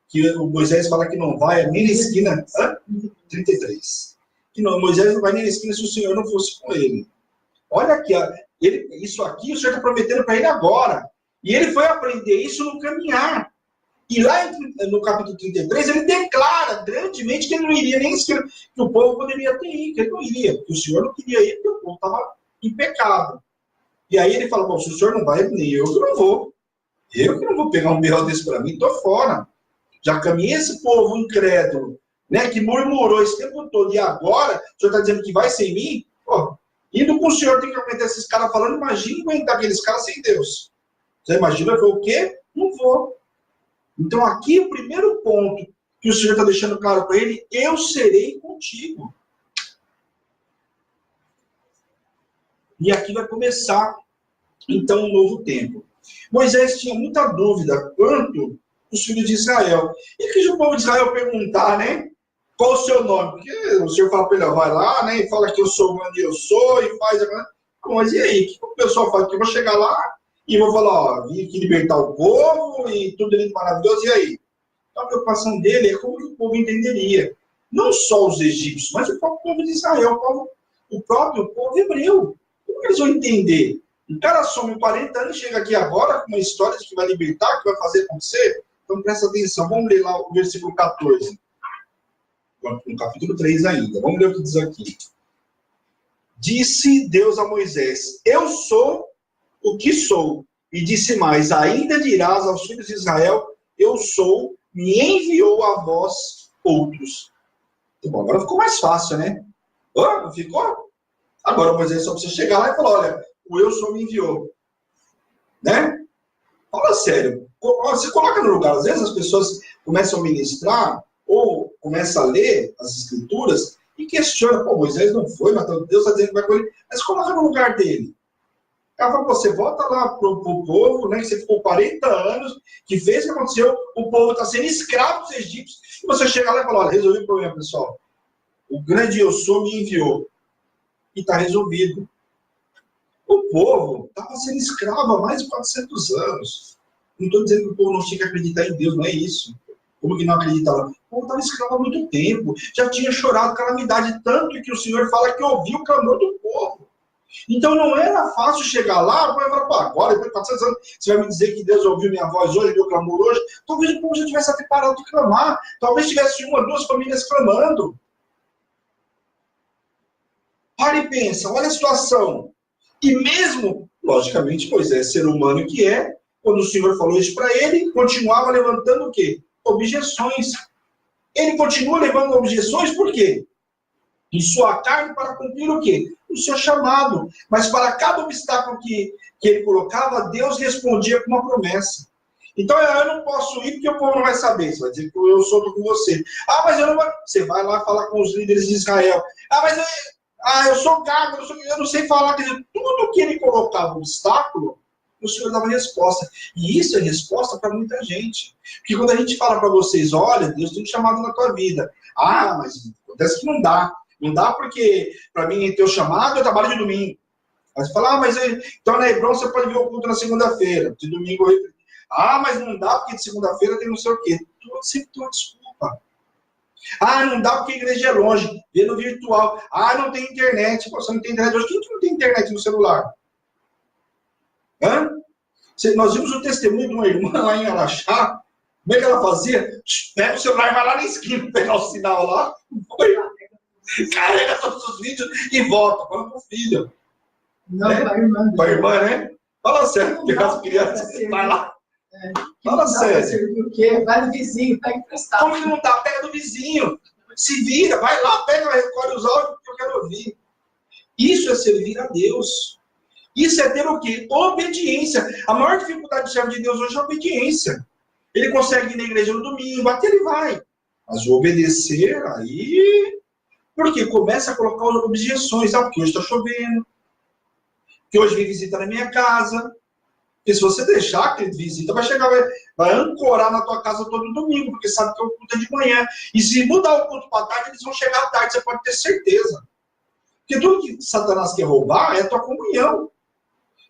Que o Moisés fala que não vai nem na esquina. 33. Que não, Moisés não vai nem na esquina se o Senhor não fosse com ele. Olha aqui, isso aqui o Senhor está prometendo para ele agora. E ele foi aprender isso no caminhar. E lá no capítulo 33, ele declara grandemente que ele não iria nem esquina, que o povo poderia ter ido, que ele não iria, que o Senhor não queria ir, porque o povo estava em pecado. E aí ele fala: bom, se o Senhor não vai, nem eu que não vou. Eu que não vou pegar um berro desse para mim, estou fora. Já caminhei esse povo incrédulo, né, que murmurou esse tempo todo, e agora o Senhor está dizendo que vai sem mim? Pô, indo com o Senhor tem que aguentar esses caras falando, imagina aguentar aqueles caras sem Deus. Você imagina eu vou o quê? Não vou. Então aqui o primeiro ponto que o Senhor está deixando claro para ele: eu serei contigo. E aqui vai começar, então, um novo tempo. Moisés tinha muita dúvida quanto os filhos de Israel. E que o povo de Israel perguntar, né? Qual o seu nome? Porque o Senhor fala para ele: vai lá, né? E fala que eu sou onde eu sou, e faz... Mas e aí? O que o pessoal faz? Que eu vou chegar lá e vou falar: ó, vim aqui libertar o povo, e tudo lindo, maravilhoso, e aí? Então, a preocupação dele é como que o povo entenderia. Não só os egípcios, mas o próprio povo de Israel, o próprio povo hebreu. Como eles vão entender? O cara some 40 anos e chega aqui agora com uma história de que vai libertar, que vai fazer acontecer. Então presta atenção, vamos ler lá o versículo 14. No capítulo 3 ainda. Vamos ler o que diz aqui. Disse Deus a Moisés: eu sou o que sou. E disse mais: ainda dirás aos filhos de Israel: eu sou me enviou a vós outros. Bom, agora ficou mais fácil, né? Não ficou? Agora Moisés só precisa chegar lá e falar, olha, o eu sou me enviou. Né? Fala sério. Você coloca no lugar. Às vezes as pessoas começam a ministrar ou começam a ler as escrituras e questionam, pô, Moisés não foi, mas Deus está dizendo que vai com ele. Mas coloca no lugar dele. Ela fala, você volta lá pro povo, né, que você ficou 40 anos, que fez o que aconteceu, o povo está sendo escravo dos egípcios, e você chega lá e fala, olha, resolvi o problema, pessoal. O grande eu sou me enviou. E está resolvido. O povo estava sendo escravo há mais de 400 anos. Não estou dizendo que o povo não tinha que acreditar em Deus, não é isso. Como que não acreditava? O povo estava escravo há muito tempo. Já tinha chorado calamidade, tanto que o Senhor fala que ouviu o clamor do povo. Então não era fácil chegar lá e falar, pô, agora, depois de 400 anos, você vai me dizer que Deus ouviu minha voz hoje, meu clamor hoje? Talvez o povo já tivesse até parado de clamar. Talvez tivesse uma, duas famílias clamando. Para e pensa, olha a situação. E mesmo, logicamente, Moisés, ser humano que é, quando o Senhor falou isso para ele, continuava levantando o quê? Objeções. Ele continua levando objeções por quê? Em sua carne para cumprir o quê? O seu chamado. Mas para cada obstáculo que ele colocava, Deus respondia com uma promessa. Então eu não posso ir porque o povo não vai saber. Você vai dizer que eu sou com você. Ah, mas eu não vou. Você vai lá falar com os líderes de Israel. Ah, mas eu sou gago, eu não sei falar. Quer dizer, tudo que ele colocava obstáculo, o Senhor dava resposta. E isso é resposta para muita gente. Porque quando a gente fala para vocês, olha, Deus tem um chamado na tua vida. Ah, mas acontece que não dá. Não dá porque, para mim, ter o chamado, eu trabalho de domingo. Aí você fala, mas então na Hebron você pode ver o culto na segunda-feira. De domingo, mas não dá porque de segunda-feira tem não sei o quê. Sempre tem uma desculpa. Não dá porque a igreja é longe. Vê no virtual. Não tem internet. Pô, você não tem internet hoje. Quem que não tem internet no celular? Nós vimos o testemunho de uma irmã lá em Araxá. Como é que ela fazia? Pega o celular e vai lá na esquina pegar o sinal lá. Carrega todos os vídeos e volta. Fala pro filho. Não, né? Para a irmã, né? Fala sério, pegar as crianças. Vai lá. Fala sério. O quê? Vai no vizinho, pega emprestado. Como que não dá? Pega do vizinho. Se vira, vai lá, pega, recolhe os áudios que eu quero ouvir. Isso é servir a Deus. Isso é ter o quê? Obediência. A maior dificuldade do servo de Deus hoje é a obediência. Ele consegue ir na igreja no domingo, até ele vai. Mas o obedecer, aí... Porque começa a colocar objeções. Porque hoje está chovendo. Que hoje vem visita na minha casa. Porque se você deixar que ele visita, vai chegar, vai ancorar na tua casa todo domingo, porque sabe que o culto é de manhã. E se mudar o culto para tarde, eles vão chegar à tarde, você pode ter certeza. Porque tudo que Satanás quer roubar é a tua comunhão.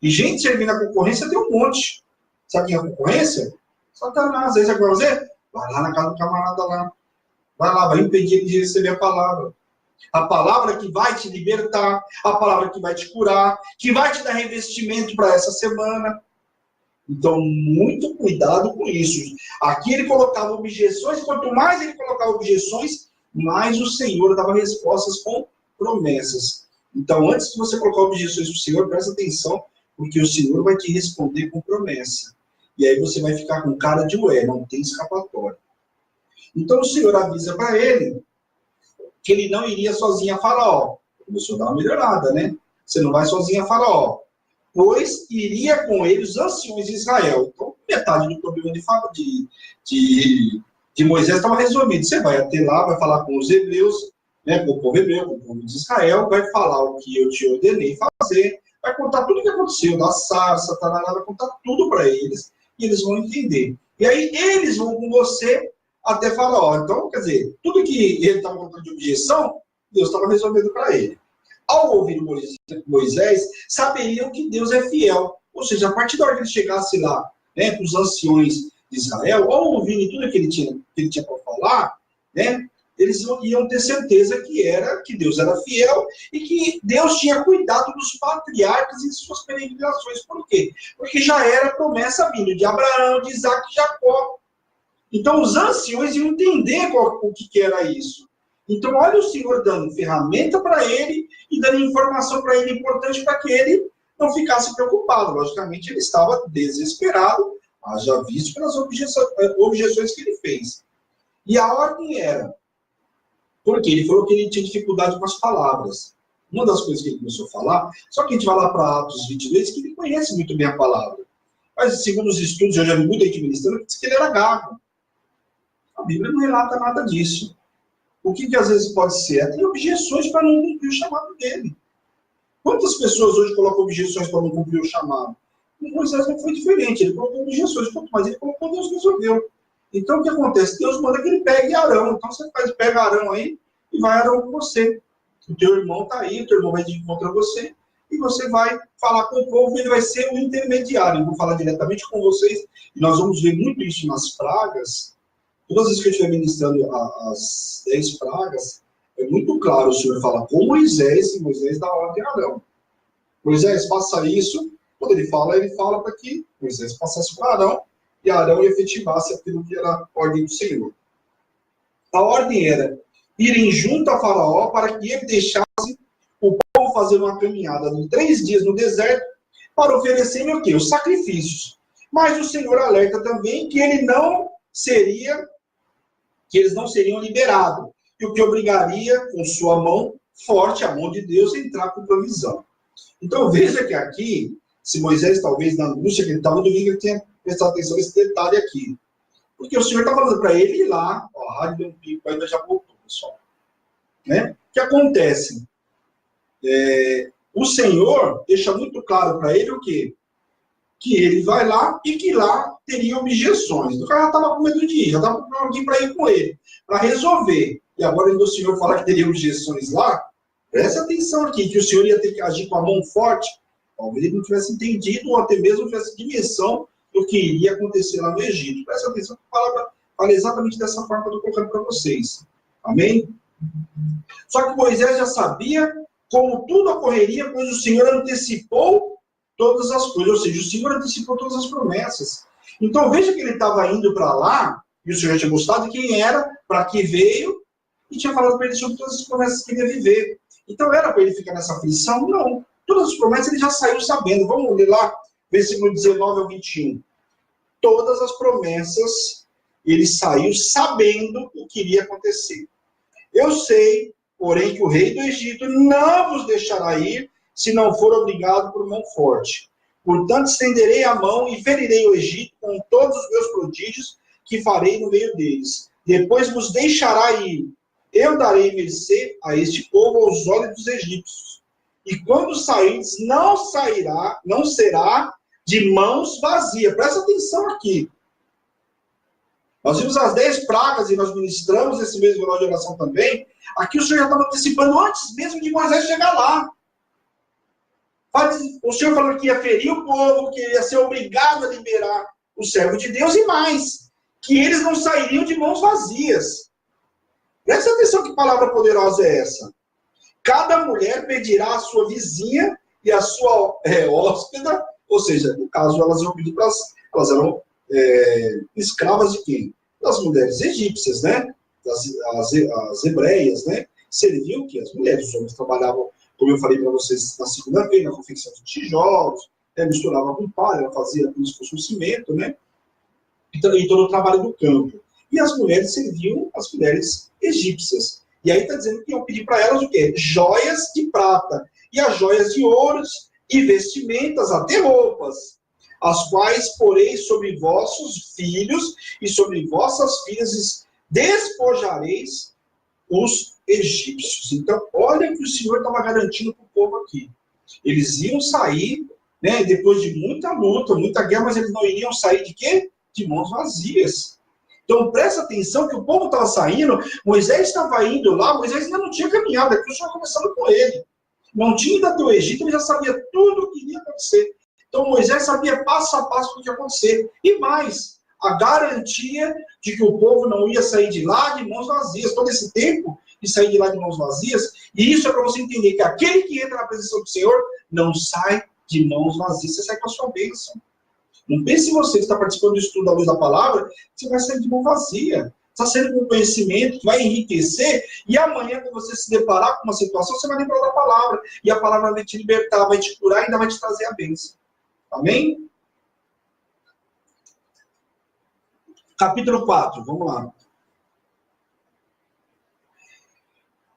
E gente servindo a concorrência tem um monte. Sabe quem é a concorrência? Satanás. Aí você vai fazer? Vai lá na casa do camarada lá. Vai lá, vai impedir ele de receber a palavra. A palavra que vai te libertar, a palavra que vai te curar, que vai te dar revestimento para essa semana. Então, muito cuidado com isso. Aqui ele colocava objeções, quanto mais ele colocava objeções, mais o Senhor dava respostas com promessas. Então, antes de você colocar objeções para o Senhor, presta atenção, porque o Senhor vai te responder com promessa. E aí você vai ficar com cara de ué, não tem escapatória. Então, o Senhor avisa para ele que ele não iria sozinho a Faraó. Começou a dar uma melhorada, né? Você não vai sozinho a Faraó. Pois iria com ele os anciões de Israel. Então, metade do problema de Moisés estava resolvido. Você vai até lá, vai falar com os hebreus, né, com o povo hebreu, com o povo de Israel, vai falar o que eu te ordenei fazer, vai contar tudo o que aconteceu, da sarça, vai contar tudo para eles, e eles vão entender. E aí, eles vão com você até Faraó. Então, quer dizer, tudo que ele estava contando de objeção, Deus estava resolvendo para ele. Ao ouvir Moisés, saberiam que Deus é fiel. Ou seja, a partir da hora que ele chegasse lá, né, com os anciões de Israel, ao ouvirem tudo que ele tinha para falar, né, eles iam ter certeza que Deus era fiel e que Deus tinha cuidado dos patriarcas em suas peregrinações. Por quê? Porque já era promessa vindo de Abraão, de Isaac e Jacó. Então, os anciões iam entender o que era isso. Então, olha o Senhor dando ferramenta para ele e dando informação para ele importante para que ele não ficasse preocupado. Logicamente, ele estava desesperado, Haja visto pelas objeções que ele fez. E a ordem era, porque ele falou que ele tinha dificuldade com as palavras. Uma das coisas que ele começou a falar, só que a gente vai lá para Atos 22, que ele conhece muito bem a palavra. Mas, segundo os estudos, eu já vi muita gente ministrando, que diz que ele era gago. A Bíblia não relata nada disso. O que às vezes pode ser? Tem objeções para não cumprir o chamado dele. Quantas pessoas hoje colocam objeções para não cumprir o chamado? Com Moisés não foi diferente. Ele colocou objeções. Quanto mais ele colocou, Deus resolveu. Então, o que acontece? Deus manda que ele pegue Arão. Então, você pega Arão aí e vai Arão com você. O teu irmão está aí, o teu irmão vai de encontro a você, e você vai falar com o povo, e ele vai ser o intermediário. Eu vou falar diretamente com vocês, e nós vamos ver muito isso nas pragas. Todas as vezes que eu estiver ministrando as 10 pragas, é muito claro, o Senhor fala com Moisés, e Moisés dá ordem a Arão. Moisés, faça isso. Quando ele fala para que Moisés passasse para Arão, e Arão efetivasse aquilo que era a ordem do Senhor. A ordem era irem junto a Faraó para que ele deixasse o povo fazer uma caminhada de 3 dias no deserto para oferecer o quê? Os sacrifícios. Mas o Senhor alerta também que eles não seriam liberados, e o que obrigaria com sua mão forte, a mão de Deus, a entrar com provisão. Então veja que aqui, se Moisés talvez na angústia que ele estava, domingo ele tenha prestado atenção nesse detalhe aqui. Porque o Senhor está falando para ele ir lá, ó, a rádio deu um pico, ainda já voltou, pessoal. Né? O que acontece? O Senhor deixa muito claro para ele o quê? Que ele vai lá e que lá teria objeções. O cara já estava com medo de ir, já estava procurando alguém para ir com ele, para resolver. E agora, quando o Senhor fala que teria objeções lá, presta atenção aqui, que o Senhor ia ter que agir com a mão forte. Talvez ele não tivesse entendido, ou até mesmo não tivesse dimensão do que iria acontecer lá no Egito. Presta atenção que a palavra fala exatamente dessa forma que eu estou colocando para vocês. Amém? Só que Moisés já sabia como tudo ocorreria, pois o Senhor antecipou todas as coisas, ou seja, o Senhor antecipou todas as promessas. Então veja que ele estava indo para lá, e o Senhor tinha mostrado quem era, para que veio, e tinha falado para ele sobre todas as promessas que ele ia viver. Então era para ele ficar nessa aflição? Não. Todas as promessas ele já saiu sabendo. Vamos ler lá, versículo 19 ao 21. Todas as promessas ele saiu sabendo o que iria acontecer. Eu sei, porém, que o rei do Egito não vos deixará ir, se não for obrigado por mão forte. Portanto, estenderei a mão e ferirei o Egito com todos os meus prodígios que farei no meio deles. Depois vos deixará ir. Eu darei mercê a este povo aos olhos dos egípcios. E quando sairdes, não será de mãos vazias. Presta atenção aqui. Nós vimos as 10 pragas e nós ministramos esse mesmo relógio de oração também. Aqui o Senhor já estava antecipando antes mesmo de Moisés chegar lá. O Senhor falou que ia ferir o povo, que ia ser obrigado a liberar o servo de Deus e mais, que eles não sairiam de mãos vazias. Presta atenção que palavra poderosa é essa. Cada mulher pedirá à sua vizinha e à sua hóspeda, ou seja, no caso elas iam pedir para elas eram escravas de quem? Das mulheres egípcias, né? As hebreias, né? Serviam que as mulheres, os homens trabalhavam, como eu falei para vocês na segunda-feira, na confecção de tijolos, misturava com palha, ela fazia como se fosse um cimento, né? E todo o trabalho do campo. E as mulheres serviam as mulheres egípcias. E aí está dizendo que iam pedir para elas o quê? Joias de prata, e as joias de ouros, e vestimentas, até roupas, as quais porei sobre vossos filhos e sobre vossas filhas despojareis os egípcios. Então, olha que o Senhor estava garantindo para o povo aqui. Eles iam sair, né, depois de muita luta, muita guerra, mas eles não iriam sair de quê? De mãos vazias. Então, presta atenção que o povo estava saindo, Moisés estava indo lá, Moisés ainda não tinha caminhado, aqui o Senhor começando com ele. Não tinha ido até o Egito, ele já sabia tudo o que iria acontecer. Então, Moisés sabia passo a passo o que ia acontecer. E mais, a garantia de que o povo não ia sair de lá de mãos vazias. Todo esse tempo de sair de lá de mãos vazias. E isso é para você entender que aquele que entra na presença do Senhor não sai de mãos vazias. Você sai com a sua bênção. Não pense você que está participando do estudo da luz da palavra, que você vai sair de mão vazia. Está saindo com conhecimento que vai enriquecer, e amanhã, quando você se deparar com uma situação, você vai lembrar da palavra. E a palavra vai te libertar, vai te curar e ainda vai te trazer a bênção. Amém? Capítulo 4, vamos lá.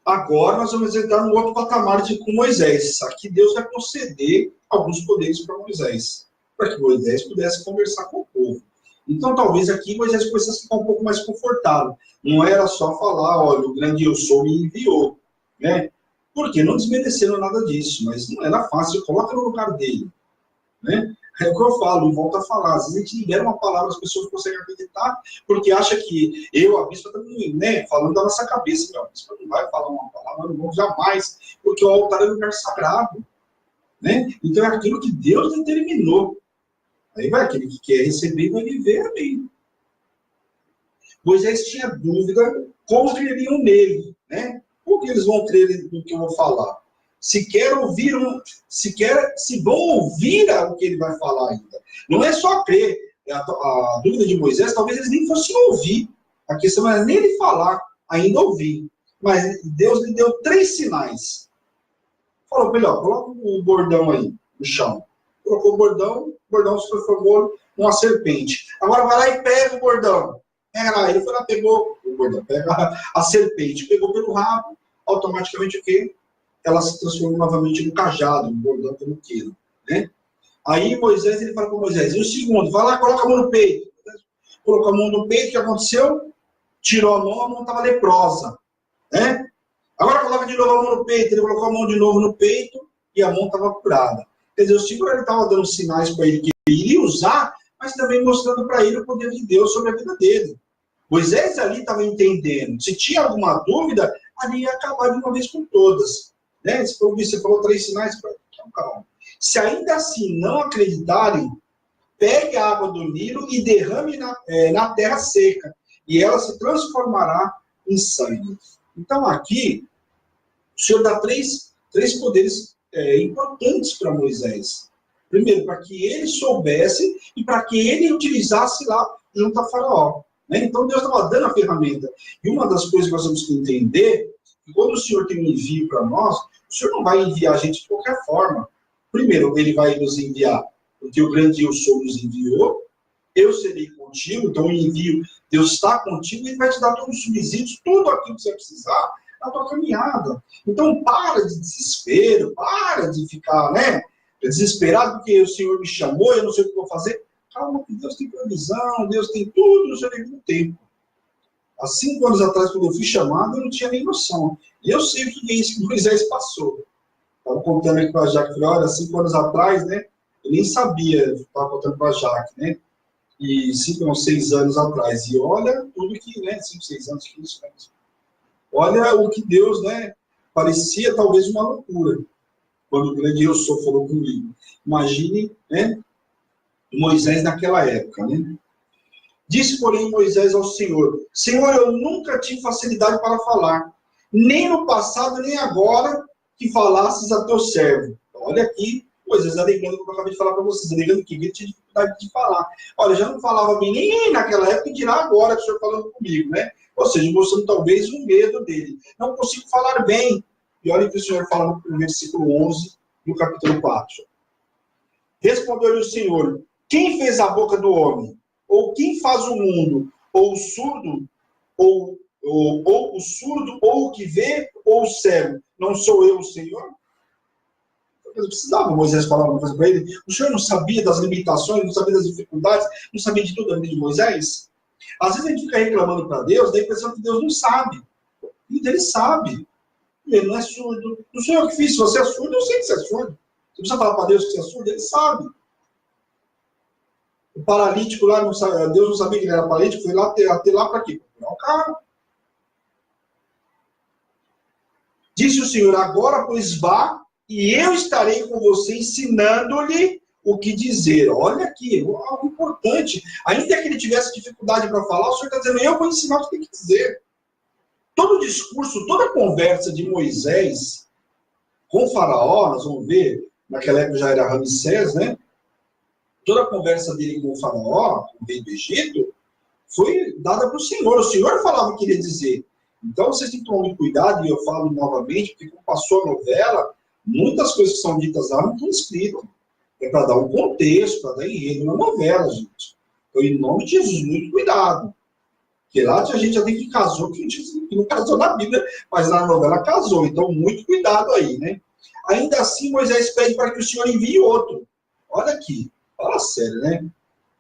Agora nós vamos entrar no outro patamar com Moisés. Aqui Deus vai conceder alguns poderes para Moisés, para que Moisés pudesse conversar com o povo. Então, talvez aqui Moisés pudesse ficar um pouco mais confortável. Não era só falar, olha, o grande eu sou me enviou, né? Porque não desmerecendo nada disso, mas não era fácil, coloca no lugar dele, né? É o que eu falo, e volto a falar, às vezes a gente libera uma palavra, as pessoas conseguem acreditar, porque acha que eu, a bispa, também, né, falando da nossa cabeça, a bispa não vai falar uma palavra, não vou jamais, porque o altar é um lugar sagrado, né? Então é aquilo que Deus determinou. Aí vai, aquele que quer receber vai viver, amém. Moisés tinha dúvida como creriam nele, né? Como que eles vão crer no que eu vou falar? Se vão ouvir o que ele vai falar ainda. Não é só crer. A dúvida de Moisés, talvez eles nem fossem ouvir. A questão não era nem ele falar, ainda ouvir. Mas Deus lhe deu 3 sinais. Falou, melhor, coloca o bordão aí no chão. Colocou o bordão se transformou numa serpente. Agora vai lá e pega o bordão. Pega lá, ele foi lá, pegou o bordão, pega a serpente, pegou pelo rabo, automaticamente o quê? Ela se transformou novamente no cajado, no bordão como queira, né? Aí Moisés, ele fala para Moisés, e o segundo, vai lá, coloca a mão no peito. Colocou a mão no peito, o que aconteceu? Tirou a mão estava leprosa, né? Agora coloca de novo a mão no peito, ele colocou a mão de novo no peito e a mão estava curada. Quer dizer, o Senhor estava dando sinais para ele que ele iria usar, mas também mostrando para ele o poder de Deus sobre a vida dele. Moisés ali estava entendendo. Se tinha alguma dúvida, ali ia acabar de uma vez por todas. Né? Você falou 3 sinais para calma. Se ainda assim não acreditarem, pegue a água do Nilo e derrame na terra seca, e ela se transformará em sangue. Então aqui, o Senhor dá três poderes importantes para Moisés. Primeiro, para que ele soubesse e para que ele utilizasse lá junto a Faraó. Né? Então Deus estava dando a ferramenta. E uma das coisas que nós temos que entender, que quando o Senhor tem um envio para nós, o Senhor não vai enviar a gente de qualquer forma. Primeiro, ele vai nos enviar, porque o grande eu sou nos enviou, eu serei contigo, então o envio, Deus está contigo, e ele vai te dar todos os subsídios, tudo aquilo que você precisar na tua caminhada. Então, para de desespero, para de ficar, né, desesperado porque o Senhor me chamou, eu não sei o que vou fazer. Calma, que Deus tem provisão, Deus tem tudo no seu devido tempo. Há 5 anos atrás, quando eu fui chamado, eu não tinha nem noção. E eu sei o que é isso que Moisés passou. Estava contando aqui para a Jaque, falei, olha, 5 anos atrás, né, eu nem sabia, estava contando para a Jaque, né, e 5 ou 6 anos atrás. E olha tudo que, né, 5, 6 anos, 15 anos. Olha o que Deus, né, parecia talvez uma loucura, quando o grande eu sou falou comigo. Imagine, né, Moisés naquela época, né. Disse, porém, Moisés ao Senhor, Senhor, eu nunca tive facilidade para falar, nem no passado, nem agora, que falasses a teu servo. Olha aqui, Moisés alegando o que eu acabei de falar para vocês, alegando que ele tinha dificuldade de falar. Olha, já não falava bem nem naquela época, e dirá agora que o Senhor falando comigo, né? Ou seja, mostrando talvez um medo dele. Não consigo falar bem. E olha o que o Senhor fala no versículo 11, no capítulo 4. Respondeu-lhe o Senhor, quem fez a boca do homem? Ou quem faz o mundo? Ou o surdo? Ou o surdo? Ou o que vê? Ou o cego? Não sou eu o Senhor? Eu precisava Moisés falar uma coisa para ele. O Senhor não sabia das limitações, não sabia das dificuldades, não sabia de tudo a vida de Moisés? Às vezes a gente fica reclamando para Deus, dá a impressão que Deus não sabe. E ele sabe. Ele não é surdo. Não sou eu que fiz. Se você é surdo, eu sei que você é surdo. Você precisa falar para Deus que você é surdo, ele sabe. O paralítico lá, não sabe, Deus não sabia que ele era paralítico, foi lá até lá para quê? Para curar o cara. Disse o Senhor, agora pois vá, e eu estarei com você ensinando-lhe o que dizer. Olha aqui, algo importante. Ainda que ele tivesse dificuldade para falar, o Senhor está dizendo, eu vou ensinar o que tem que dizer. Todo o discurso, toda a conversa de Moisés com o Faraó, nós vamos ver, naquela época já era Ramsés, né? Toda a conversa dele com o Faraó, com o rei do Egito, foi dada para o Senhor. O Senhor falava o que ele ia dizer. Então, vocês têm que tomar muito cuidado, e eu falo novamente, porque como passou a novela, muitas coisas que são ditas lá não estão escritas. É para dar um contexto, para dar enredo na novela, gente. Então, em nome de Jesus, muito cuidado. Porque lá a gente já tem que casou, que não casou na Bíblia, mas na novela casou. Então, muito cuidado aí, né? Ainda assim, Moisés pede para que o Senhor envie outro. Olha aqui, fala sério, né?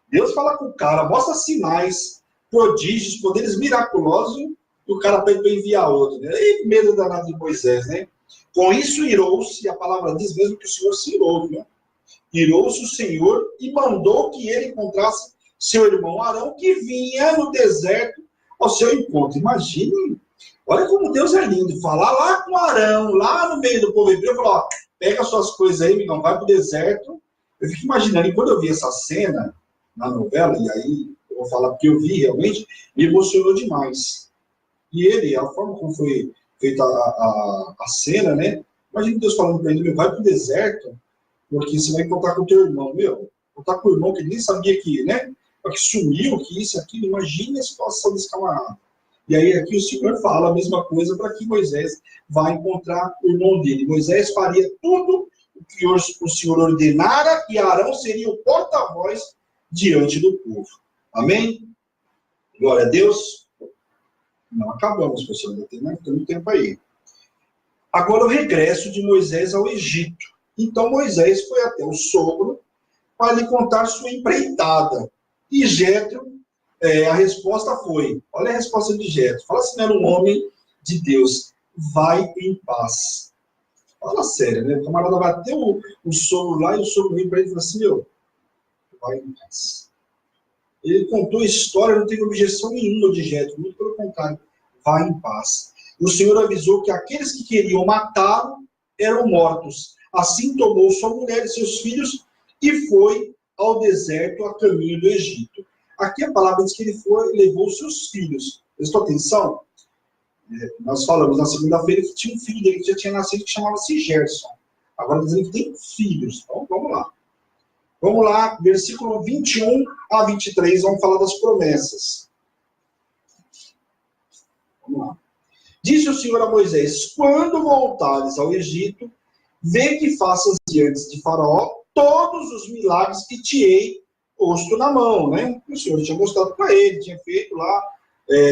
Deus fala com o cara, mostra sinais, prodígios, poderes miraculosos, e o cara pede para enviar outro, né? E medo danado de Moisés, né? Com isso irou-se, a palavra diz mesmo que o Senhor se irou, né? Irou-se o Senhor e mandou que ele encontrasse seu irmão Arão, que vinha no deserto ao seu encontro. Imagine, olha como Deus é lindo, falar lá com Arão, lá no meio do povo hebreu, falar, ó, pega suas coisas aí, amigão, vai pro deserto. Eu fico imaginando, e quando eu vi essa cena na novela, e aí eu vou falar porque eu vi realmente, me emocionou demais. E ele, a forma como foi feita a cena, né? Imagina Deus falando para ele, meu, vai pro deserto, porque você vai encontrar com o teu irmão, meu, encontrar com o irmão que nem sabia que, né? Que sumiu, que isso, aquilo, imagine a situação desse camarada. E aí aqui o Senhor fala a mesma coisa para que Moisés vá encontrar o irmão dele. Moisés faria tudo o que o Senhor ordenara e Arão seria o porta-voz diante do povo. Amém? Glória a Deus. Não acabamos, pessoal, ainda tem muito tempo aí. Agora o regresso de Moisés ao Egito. Então Moisés foi até o sogro para lhe contar sua empreitada. E Jetro, a resposta foi, olha a resposta de Jetro, fala assim, era um homem de Deus, vai em paz. Fala sério, né? O camarada bateu o sogro lá e o sogro veio para ele e falou assim, meu, vai em paz. Ele contou a história, não teve objeção nenhuma de Jetro, muito pelo contrário, vai em paz. O Senhor avisou que aqueles que queriam matá-lo eram mortos. Assim tomou sua mulher e seus filhos e foi ao deserto a caminho do Egito. Aqui a palavra diz que ele foi e levou seus filhos. Prestou atenção? Nós falamos na segunda-feira que tinha um filho dele que já tinha nascido que chamava-se Gerson. Agora dizendo que tem filhos. Então vamos lá. Vamos lá, versículo 21 a 23, vamos falar das promessas. Vamos lá. Disse o Senhor a Moisés, quando voltares ao Egito, vê que faças diante de Faraó todos os milagres que te hei posto na mão, né? O Senhor tinha mostrado para ele, tinha feito lá,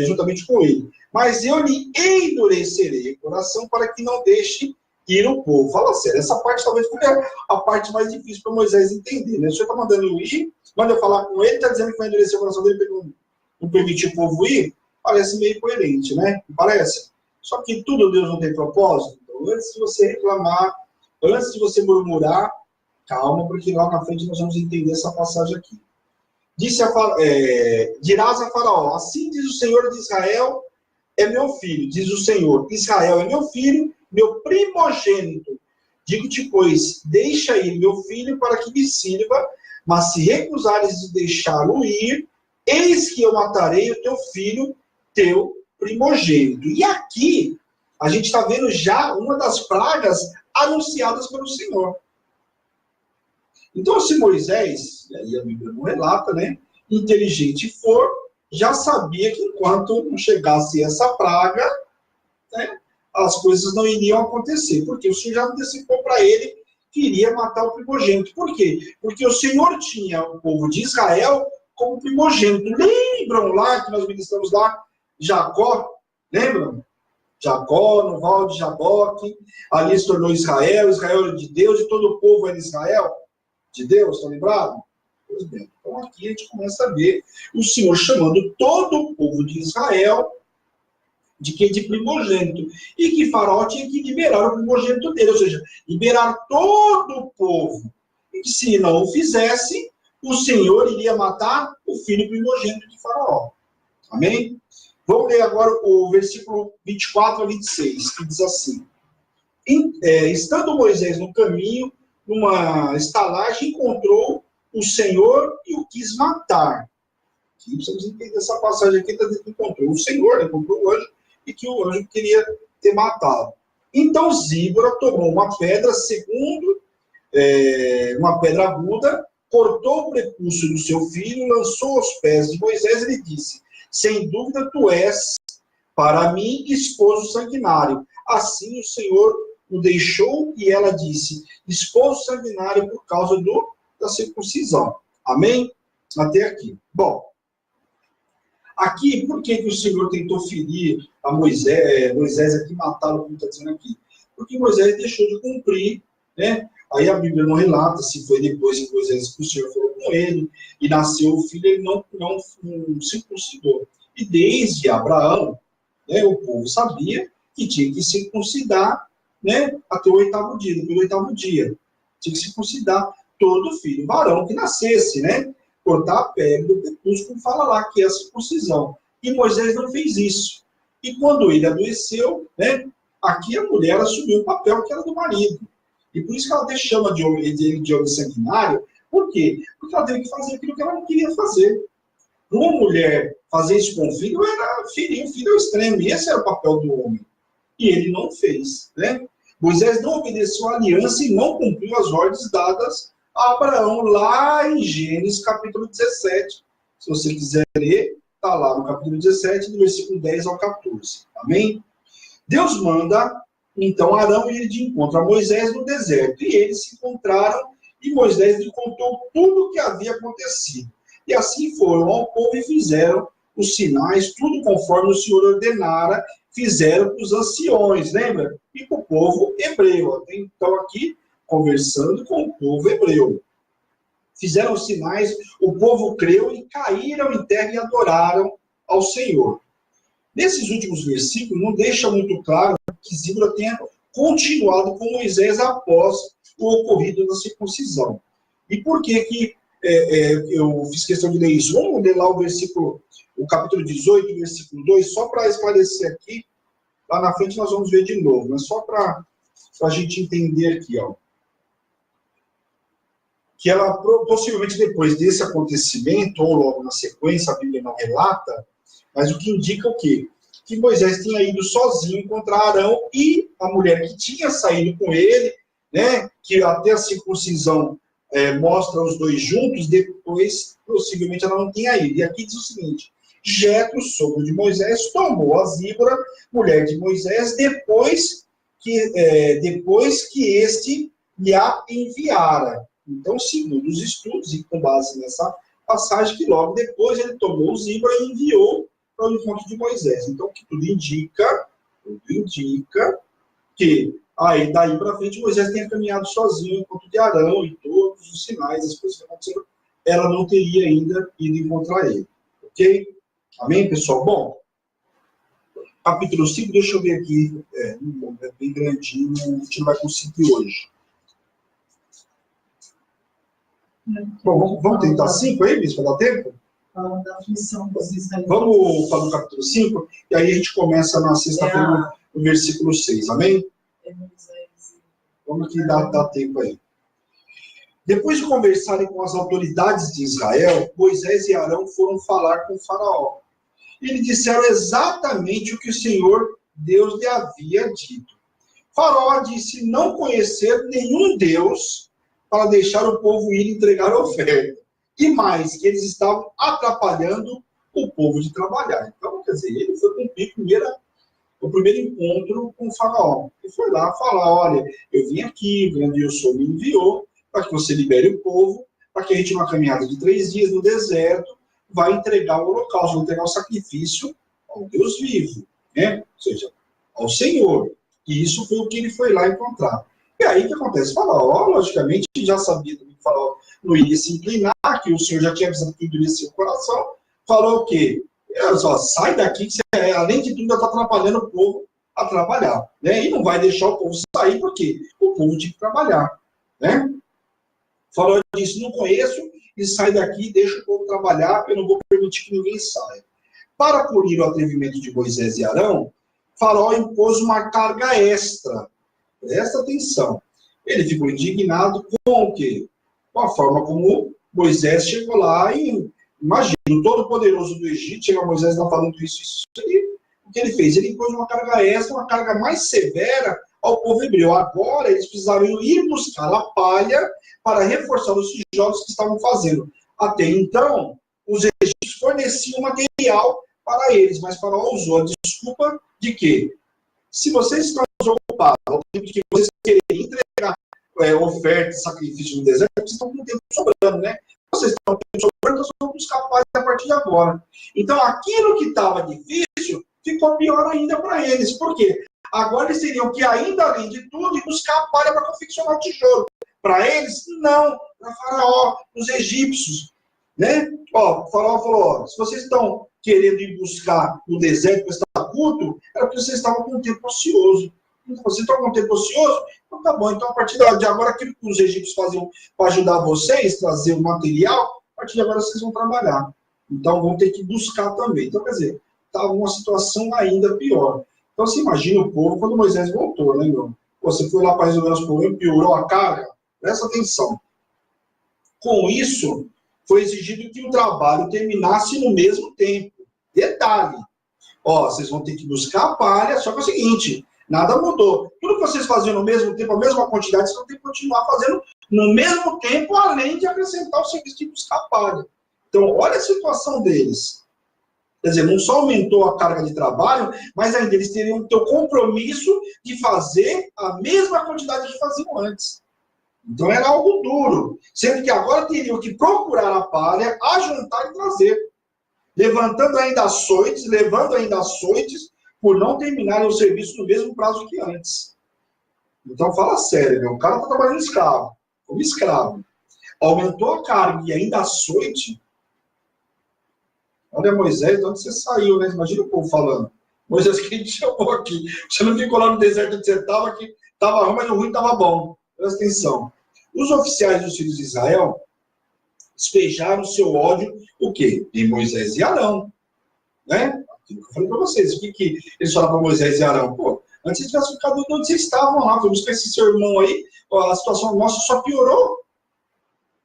juntamente com ele. Mas eu lhe endurecerei o coração para que não deixe ir o povo. Fala sério, essa parte talvez foi a parte mais difícil para Moisés entender, né? O Senhor está mandando eu ir, manda eu falar com ele, está dizendo que vai endurecer o coração dele para não permitir o povo ir, parece meio coerente, né? Parece. Só que tudo Deus não tem propósito. Então, antes de você reclamar, antes de você murmurar, calma, porque lá na frente nós vamos entender essa passagem aqui. Dirás a Faraó, assim diz o Senhor de Israel, é meu filho, diz o Senhor, Israel é meu filho, meu primogênito. Digo-te, pois, deixa ir meu filho para que me sirva, mas se recusares de deixá-lo ir, eis que eu matarei o teu filho, teu primogênito. E aqui, a gente está vendo já uma das pragas anunciadas pelo Senhor. Então, se Moisés, e aí a Bíblia não relata, né, inteligente for, já sabia que enquanto não chegasse essa praga, né, as coisas não iriam acontecer. Porque o Senhor já antecipou para ele que iria matar o primogênito. Por quê? Porque o Senhor tinha o povo de Israel como primogênito. Lembram lá que nós ministramos lá Jacó? Lembram? Jacó, no val de Jaboque, ali se tornou Israel, Israel era de Deus e todo o povo era Israel de Deus, estão lembrados? Pois bem, então aqui a gente começa a ver o Senhor chamando todo o povo de Israel de primogênito, e que Faraó tinha que liberar o primogênito dele, ou seja, liberar todo o povo, e que se não o fizesse, o Senhor iria matar o filho primogênito de Faraó. Amém? Vamos ler agora o versículo 24 a 26, que diz assim, estando Moisés no caminho, numa estalagem, encontrou o Senhor e o quis matar. Aqui precisamos entender essa passagem aqui, encontrou o Senhor, encontrou o anjo, e que o anjo queria ter matado. Então Zíbora tomou uma pedra, uma pedra aguda, cortou o prepúcio do seu filho, lançou aos pés de Moisés e lhe disse, sem dúvida tu és, para mim, esposo sanguinário. Assim o Senhor o deixou e ela disse, esposo sanguinário por causa da circuncisão. Amém? até aqui. Bom, aqui, por que o Senhor tentou ferir a Moisés aqui, matá-lo, como está dizendo aqui? Porque Moisés deixou de cumprir, né? Aí a Bíblia não relata se foi depois que Moisés, que o Senhor falou com ele, e nasceu o filho, ele não circuncidou. E desde Abraão, né, o povo sabia que tinha que circuncidar, né, até o 8º dia, depois do 8º dia. Tinha que circuncidar todo filho varão que nascesse, né? Cortar a pele do prepúcio, fala lá que é a circuncisão. E Moisés não fez isso. E quando ele adoeceu, né, aqui a mulher assumiu o papel que era do marido. E por isso que ela até chama de homem sanguinário. Por quê? Porque ela teve que fazer aquilo que ela não queria fazer. Para uma mulher fazer isso com o filho, era ferir o filho ao extremo. E esse era o papel do homem. E ele não fez, né? Moisés não obedeceu a aliança e não cumpriu as ordens dadas a Abraão, lá em Gênesis, capítulo 17. Se você quiser ler, está lá no capítulo 17, do versículo 10 ao 14. Amém? Deus manda, então, Arão ir de encontro a Moisés no deserto. E eles se encontraram, e Moisés lhe contou tudo o que havia acontecido. E assim foram ao povo e fizeram os sinais, tudo conforme o Senhor ordenara, fizeram para os anciões, lembra? E para o povo hebreu. Então, aqui, conversando com o povo hebreu. Fizeram os sinais, o povo creu e caíram em terra e adoraram ao Senhor. Nesses últimos versículos, não deixa muito claro que Zíbora tenha continuado com Moisés após o ocorrido da circuncisão. E por que eu fiz questão de ler isso? Vamos ler lá o capítulo 18, versículo 2, só para esclarecer aqui. Lá na frente nós vamos ver de novo, mas só para a gente entender aqui, ó. Que ela, possivelmente depois desse acontecimento, ou logo na sequência, a Bíblia não relata, mas o que indica o quê? Que Moisés tinha ido sozinho contra Arão e a mulher que tinha saído com ele, né, que até a circuncisão mostra os dois juntos, depois, possivelmente, ela não tinha ido. E aqui diz o seguinte: Jetro, sogro de Moisés, tomou a Zíbora, mulher de Moisés, depois que este lhe a enviara. Então, segundo os estudos, e com base nessa passagem, que logo depois ele tomou Zíbora e enviou para o encontro de Moisés. Então, que tudo indica que aí daí para frente Moisés tenha caminhado sozinho ao encontro de Arão e todos os sinais, as coisas que aconteceram, ela não teria ainda ido encontrar ele. Ok? Amém, pessoal? Bom, capítulo 5, deixa eu ver aqui, é bem grandinho, a gente não vai conseguir hoje. Bom, vamos tentar 5 aí, Bispo, para dar tempo? Da função dos israelitas. Vamos para o capítulo 5, e aí a gente começa na sexta-feira, no versículo 6, amém? Vamos que dá tempo aí. Depois de conversarem com as autoridades de Israel, Moisés e Arão foram falar com o faraó. E lhe disseram exatamente o que o Senhor Deus lhe havia dito. Faraó disse não conhecer nenhum Deus para deixar o povo ir entregar a oferta. E mais, que eles estavam atrapalhando o povo de trabalhar. Então, quer dizer, ele foi cumprir o primeiro encontro com o faraó. Ele foi lá falar, olha, eu vim aqui, o grande eu sou me enviou, para que você libere o povo, para que a gente, numa caminhada de 3 dias no deserto, vai entregar o holocausto, vai entregar o sacrifício ao Deus vivo, né? Ou seja, ao Senhor. E isso foi o que ele foi lá encontrar. E aí o que acontece? Faraó, logicamente, já sabia também que o faraó não iria se inclinar, que o Senhor já tinha avisado que endurecia o coração. Falou o quê? Só, sai daqui, que você, além de tudo, está atrapalhando o povo a trabalhar. Né? E não vai deixar o povo sair, porque o povo tinha que trabalhar. Né? Faraó disse, não conheço, e sai daqui, deixa o povo trabalhar, eu não vou permitir que ninguém saia. Para punir o atrevimento de Moisés e Arão, Faraó impôs uma carga extra. Presta atenção. Ele ficou indignado com o quê? Com a forma como Moisés chegou lá e, imagina, o Todo-Poderoso do Egito, chega Moisés lá falando isso aí. O que ele fez? Ele impôs uma carga extra, uma carga mais severa ao povo hebreu. Agora eles precisavam ir buscar a palha para reforçar os tijolos que estavam fazendo. Até então, os egípcios forneciam material para eles, mas Faraó usou a desculpa de que, se vocês estão ocupados, ao tempo de que vocês querem entregar oferta, sacrifício no deserto, vocês estão com o tempo sobrando, né? vocês estão tendo sobrando, nós vamos buscar paz a partir de agora. Então, aquilo que estava difícil, ficou pior ainda para eles. Por quê? Agora eles teriam que, ainda além de tudo, ir buscar a palha para confeccionar o tijolo. Para eles, não. Para Faraó, os egípcios. Né? Ó, o Faraó falou, ó, se vocês estão querendo ir buscar no deserto para estar culto, era porque vocês estavam com um tempo ocioso. Então, vocês estão com um tempo ocioso? Então tá bom. Então, a partir de agora, aquilo que os egípcios faziam para ajudar vocês, trazer o material, a partir de agora vocês vão trabalhar. Então, vão ter que buscar também. Então, quer dizer, estava uma situação ainda pior. Então, você imagina o povo quando Moisés voltou, né, meu? Você foi lá para resolver os problemas, piorou a carga? Presta atenção. Com isso, foi exigido que o trabalho terminasse no mesmo tempo. Detalhe. Ó, vocês vão ter que buscar a palha, só que é o seguinte, nada mudou. Tudo que vocês faziam no mesmo tempo, a mesma quantidade, vocês vão ter que continuar fazendo no mesmo tempo, além de acrescentar o serviço de buscar a palha. Então, olha a situação deles. Quer dizer, não só aumentou a carga de trabalho, mas ainda eles teriam que ter o compromisso de fazer a mesma quantidade que faziam antes. Então era algo duro. Sendo que agora teriam que procurar a palha, ajuntar e trazer. Levando ainda açoites, por não terminarem o serviço no mesmo prazo que antes. Então fala sério, meu. O cara está trabalhando escravo, como escravo. Aumentou a carga e ainda açoite. Olha, Moisés, de onde você saiu, né? Imagina o povo falando. Moisés, quem te chamou aqui? Você não ficou lá no deserto onde você estava, que estava ruim, mas o ruim estava bom. Presta atenção. Os oficiais dos filhos de Israel despejaram seu ódio, o quê? Em Moisés e Arão. Né? Aquilo que eu falei para vocês. O que eles falaram para Moisés e Arão? Pô, antes vocês tivessem ficado onde vocês estavam lá, vamos buscar esse seu irmão aí, a situação nossa só piorou.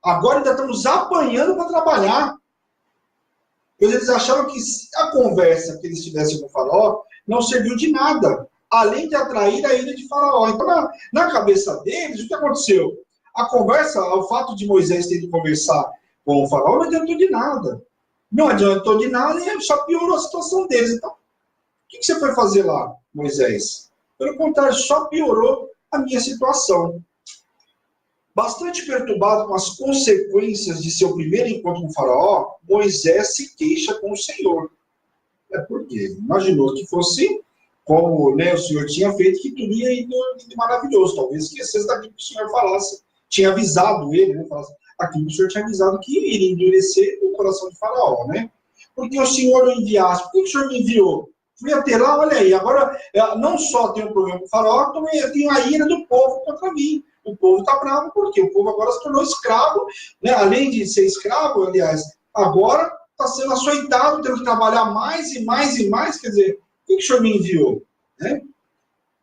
Agora ainda estamos apanhando para trabalhar. Pois eles acharam que a conversa que eles tivessem com o Faraó não serviu de nada, além de atrair a ira de Faraó. Então, na cabeça deles, o que aconteceu? A conversa, o fato de Moisés ter de conversar com o Faraó não adiantou de nada. Não adiantou de nada e só piorou a situação deles. Então, o que você foi fazer lá, Moisés? Pelo contrário, só piorou a minha situação. Bastante perturbado com as consequências de seu primeiro encontro com o Faraó, Moisés se queixa com o Senhor. É porque imaginou que fosse como, né, o Senhor tinha feito, que tudo ia indo maravilhoso. Talvez esquecesse daquilo que o Senhor falasse. Tinha avisado ele, né? Falasse, aquilo que o Senhor tinha avisado que iria endurecer o coração de Faraó, né? Porque o Senhor o enviasse. Por que o Senhor me enviou? Fui até lá, olha aí, agora não só tenho um problema com o Faraó, também eu tenho a ira do povo contra mim. O povo está bravo, porque o povo agora se tornou escravo, né? Além de ser escravo, aliás, agora está sendo açoitado, tendo que trabalhar mais e mais e mais, quer dizer, por que o Senhor me enviou? Né?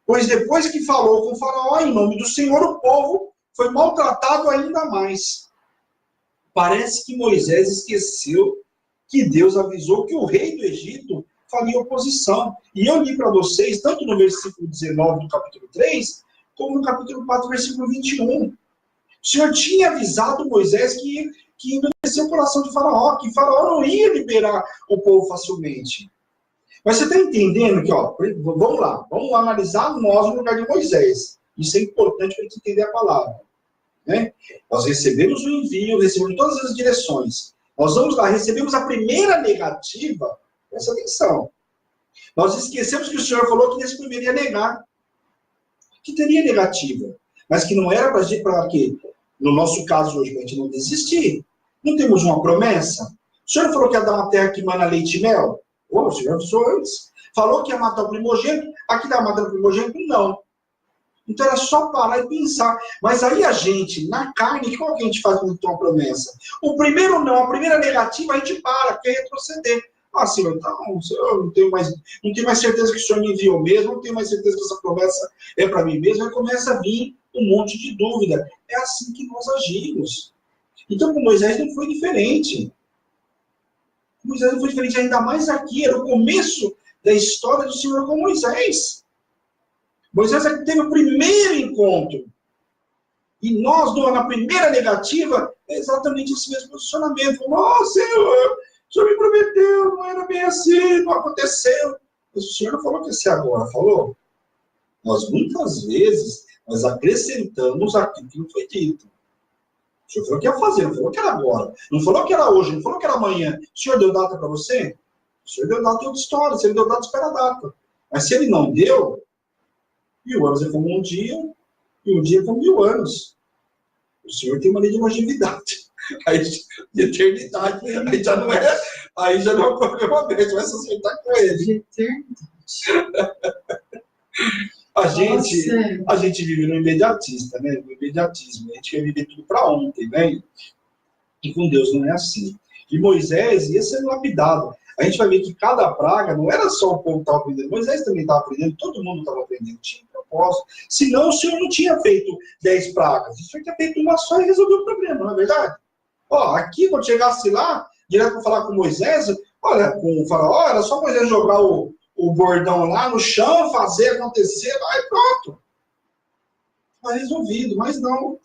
Pois depois que falou com o Faraó, em nome do Senhor, o povo foi maltratado ainda mais. Parece que Moisés esqueceu que Deus avisou que o rei do Egito faria oposição. E eu li para vocês, tanto no versículo 19 do capítulo 3, como no capítulo 4, versículo 21. O Senhor tinha avisado Moisés que endureceu o coração de Faraó, que Faraó não ia liberar o povo facilmente. Mas você está entendendo que, ó, vamos lá analisar nós no lugar de Moisés. Isso é importante para a gente entender a palavra. Né? Nós recebemos o envio, recebemos todas as direções. Nós vamos lá, recebemos a primeira negativa, presta atenção. Nós esquecemos que o Senhor falou que nesse primeiro ia negar. Que teria negativa, mas que não era para quê? No nosso caso hoje, para a gente não desistir. Não temos uma promessa? O Senhor falou que ia dar uma terra que mana leite e mel? O Senhor avisou antes. Falou que ia matar o primogênito, aqui está matando o primogênito? Não. Então era só parar e pensar. Mas aí a gente, na carne, qual que a gente faz quando tem uma promessa? O primeiro não, a primeira negativa, a gente para, quer retroceder. Ah, Senhor, então, eu não tenho mais certeza que o Senhor me enviou mesmo, não tenho mais certeza que essa promessa é para mim mesmo, aí começa a vir um monte de dúvida. É assim que nós agimos. Então, com Moisés não foi diferente. Moisés não foi diferente, ainda mais aqui, era o começo da história do Senhor com Moisés. Moisés é que teve o primeiro encontro. E nós, na primeira negativa, é exatamente esse mesmo posicionamento. Oh, Senhor, o Senhor me prometeu, não era bem assim, não aconteceu. Mas o Senhor não falou que ia ser agora, falou? Nós, muitas vezes, nós acrescentamos aquilo que não foi dito. O Senhor falou que ia fazer, não falou que era agora. Não falou que era hoje, não falou que era amanhã. O Senhor deu data para você? O Senhor deu data de outra história. Se ele deu data, espera a data. Mas se ele não deu, 1000 anos é como um dia, e um dia é como 1000 anos. O Senhor tem uma lei de longevidade. Aí, de eternidade. Aí já não é um problema dele, você vai se acertar com ele. De eternidade. A gente vive no imediatista, né? No imediatismo. A gente quer viver tudo para ontem, né? E com Deus não é assim. E Moisés ia sendo lapidado. A gente vai ver que cada praga não era só o povo que estava aprendendo. Moisés também estava aprendendo, todo mundo estava aprendendo. Tinha propósito. Senão o Senhor não tinha feito 10 pragas. O Senhor tinha feito uma só e resolveu o problema, não é verdade? Ó, aqui, quando chegasse lá, direto para falar com Moisés, olha, com o faraó, era só Moisés jogar o bordão lá no chão, fazer acontecer, lá e pronto. Está resolvido, mas não.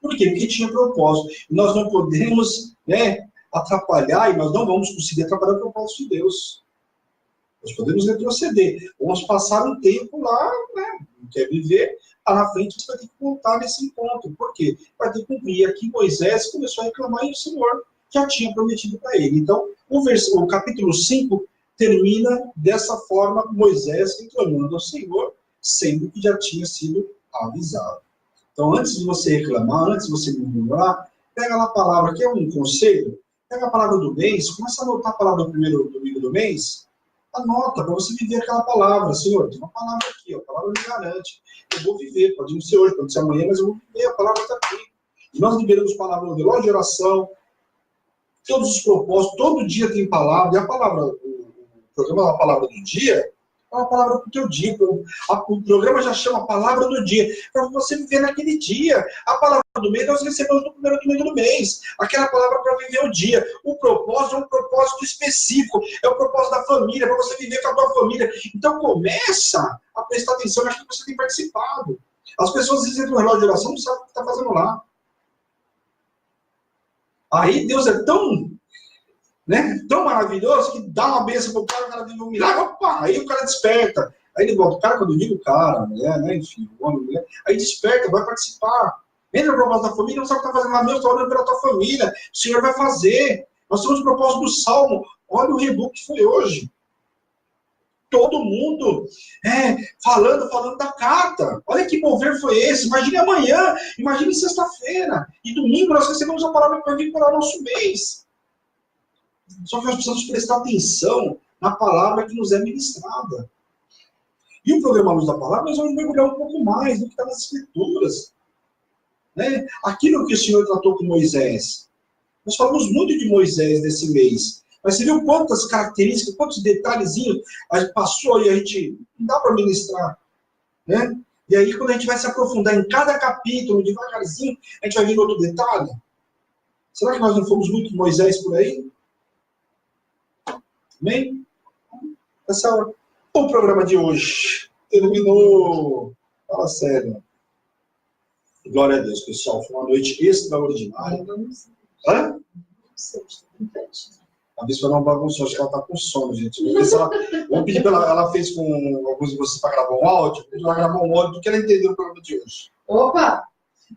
Por quê? Porque tinha propósito. E nós não podemos, né, atrapalhar, e nós não vamos conseguir atrapalhar o propósito de Deus. Nós podemos retroceder. Vamos passar um tempo lá, né, não quer viver, lá na frente você vai ter que voltar nesse encontro. Por quê? Vai ter que cumprir. Aqui Moisés começou a reclamar e o Senhor já tinha prometido para ele. Então, o capítulo 5 termina dessa forma, Moisés reclamando ao Senhor, sendo que já tinha sido avisado. Então, antes de você reclamar, antes de você murmurar, pega lá a palavra, que é um conselho, pega a palavra do mês, começa a anotar a palavra do primeiro domingo do mês, anota para você viver aquela palavra. Senhor, tem uma palavra aqui, a palavra me garante. Eu vou viver, pode não ser hoje, pode ser amanhã, mas eu vou viver, a palavra está aqui. E nós liberamos palavra no relógio de oração, todos os propósitos, todo dia tem palavra, e a palavra, o programa da palavra do dia, é uma palavra para o teu dia. O programa já chama Palavra do Dia, para você viver naquele dia. A palavra do mês nós recebemos no primeiro domingo do mês. Aquela palavra para viver o dia. O propósito é um propósito específico. É o propósito da família, para você viver com a tua família. Então começa a prestar atenção naquilo que você tem participado. As pessoas dizem que no relógio de oração não sabem o que está fazendo lá. Aí Deus é tão... né? Tão maravilhoso que dá uma bênção pro cara, o cara vive um milagre, opa, aí o cara desperta. Aí ele volta, o cara, quando eu digo cara, mulher, né? Enfim, o homem, mulher, aí desperta, vai participar. Entra no propósito da família, não sabe o que está fazendo lá mesmo, está orando pela tua família. O Senhor vai fazer. Nós temos o propósito do Salmo. Olha o reboot que foi hoje. Todo mundo falando da carta. Olha que mover foi esse. Imagine amanhã, imagine sexta-feira. E domingo nós recebemos a palavra para vir para o nosso mês. Só que nós precisamos prestar atenção na palavra que nos é ministrada. E o programa Luz da Palavra, nós vamos mergulhar um pouco mais no que está nas Escrituras. Né? Aquilo que o Senhor tratou com Moisés. Nós falamos muito de Moisés nesse mês. Mas você viu quantas características, quantos detalhezinhos a gente passou e a gente não dá para ministrar. Né? E aí, quando a gente vai se aprofundar em cada capítulo, devagarzinho, a gente vai ver outro detalhe. Será que nós não fomos muito Moisés por aí? Amém? Esse é o programa de hoje. Terminou. Fala sério. Glória a Deus, pessoal. Foi uma noite extraordinária. Hã? A bispa não bagunçou, acho que ela está com sono, gente. Vamos pedir para ela. Ela fez com alguns de vocês para gravar um áudio. Ela gravou um áudio porque ela entendeu o programa de hoje. Opa!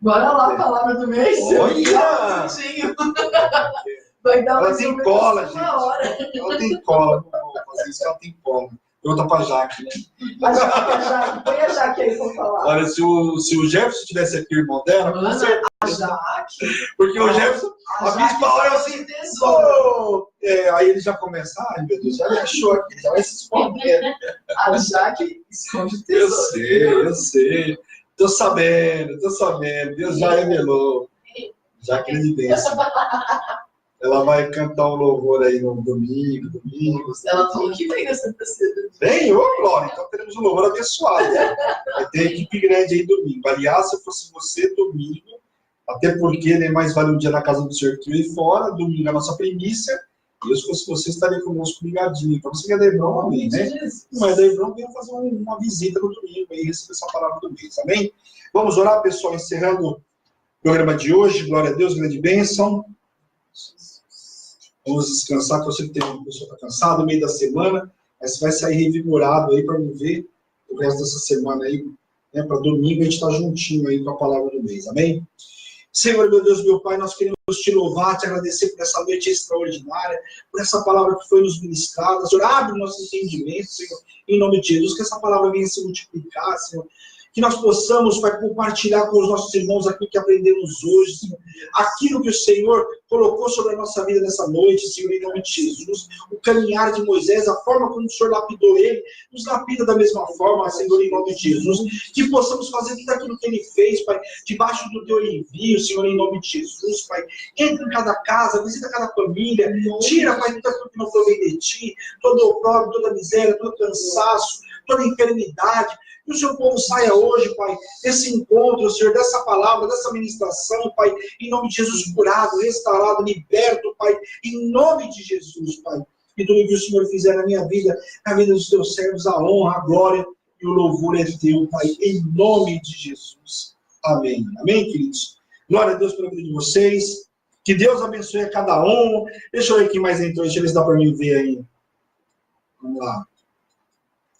Bora lá, a palavra do mês. Olha! Vai dar ela tem cola, gente. Hora. Ela tem cola. Não vou fazer isso, ela tem cola. Pergunta pra Jaque, né? Põe a Jaque aí pra falar. Olha, se o Jefferson tivesse aqui, o irmão dela, com certeza. A Jaque. Porque o Jefferson, a bispa olha assim, oh! Aí ele já começa, ai meu Deus, já me achou aqui, já vai se esconder. A Jaque esconde o tesouro. Eu sei. Tô sabendo. Deus já revelou. Já acreditei. Ela vai cantar um louvor aí no domingo. Ela falou que vem nessa terceira. Vem, ô glória. Então teremos um louvor abençoado. Né? Vai ter equipe grande aí domingo. Aliás, se eu fosse você, domingo, até porque né, mais vale um dia na casa do Senhor que eu ir fora, domingo é a nossa primícia, e eu, se fosse você, estaria conosco ligadinho. Então você que é da Hebron, amém, né? Mas da Hebron venha fazer uma visita no domingo e receber essa palavra do mês, amém? Vamos orar, pessoal, encerrando o programa de hoje. Glória a Deus, grande bênção. Vamos descansar, que eu sei que tem uma pessoa que está cansada no meio da semana, mas vai sair revigorado aí para viver o resto dessa semana aí, né? Para domingo a gente está juntinho aí com a palavra do mês, amém? Senhor, meu Deus, meu Pai, nós queremos te louvar, te agradecer por essa noite extraordinária, por essa palavra que foi nos ministrada. Senhor, abre nossos entendimentos, Senhor, em nome de Jesus, que essa palavra venha se multiplicar, Senhor. Que nós possamos, Pai, compartilhar com os nossos irmãos aquilo que aprendemos hoje, Senhor. Aquilo que o Senhor colocou sobre a nossa vida nessa noite, Senhor, em nome de Jesus. O caminhar de Moisés, a forma como o Senhor lapidou ele, nos lapida da mesma forma, Senhor, em nome de Jesus. Que possamos fazer tudo aquilo que ele fez, Pai, debaixo do teu envio, Senhor, em nome de Jesus, Pai. Entra em cada casa, visita cada família, tira, Pai, tudo aquilo que não provém de ti, todo opróbrio, toda miséria, todo cansaço, toda enfermidade. Que o seu povo saia hoje, Pai, desse encontro, Senhor, dessa palavra, dessa ministração, Pai, em nome de Jesus, curado, restaurado, liberto, Pai, em nome de Jesus, Pai. E tudo que o Senhor fizer na minha vida, na vida dos teus servos, a honra, a glória e o louvor é teu, Pai, em nome de Jesus. Amém. Amém, queridos? Glória a Deus pela vida de vocês. Que Deus abençoe a cada um. Deixa eu ver quem mais entrou, deixa eu ver se dá para mim ver aí. Vamos lá.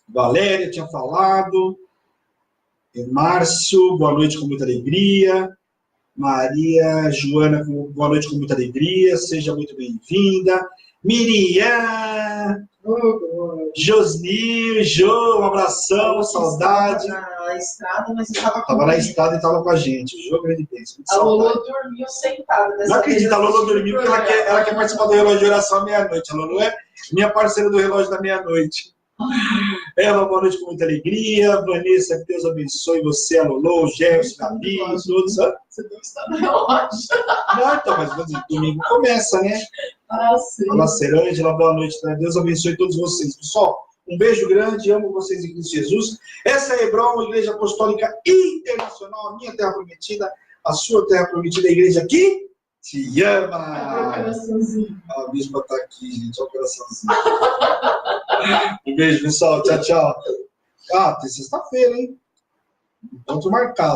Valéria tinha falado. Márcio, boa noite com muita alegria. Maria Joana, boa noite com muita alegria. Seja muito bem-vinda. Miriam, Josnir, Jô, um abração, saudade. Na estrada, mas estava Estava na estrada e estava com a gente. Jô, grande bênção. A Lolo dormiu sentada. Não acredito, a Lolo dormiu porque ela quer participar do relógio de oração à meia-noite. A Lolo é minha parceira do relógio da meia-noite. Eva, boa noite com muita alegria. Vanessa, que Deus abençoe você, a Lolo, o Jefferson, Gabi, todos. Você não está no relógio. Não, então, mas domingo começa, né? Ah, sim. Olá, Serângela, boa noite. Né? Deus abençoe todos vocês. Pessoal, um beijo grande, amo vocês em Cristo Jesus. Essa é a Hebron, Igreja Apostólica Internacional, a minha terra prometida, a sua terra prometida, a igreja que te ama. A bispa está aqui, gente, olha o coraçãozinho. Um beijo, pessoal. Tchau, tchau. Ah, tem sexta-feira, hein? Encontro marcado.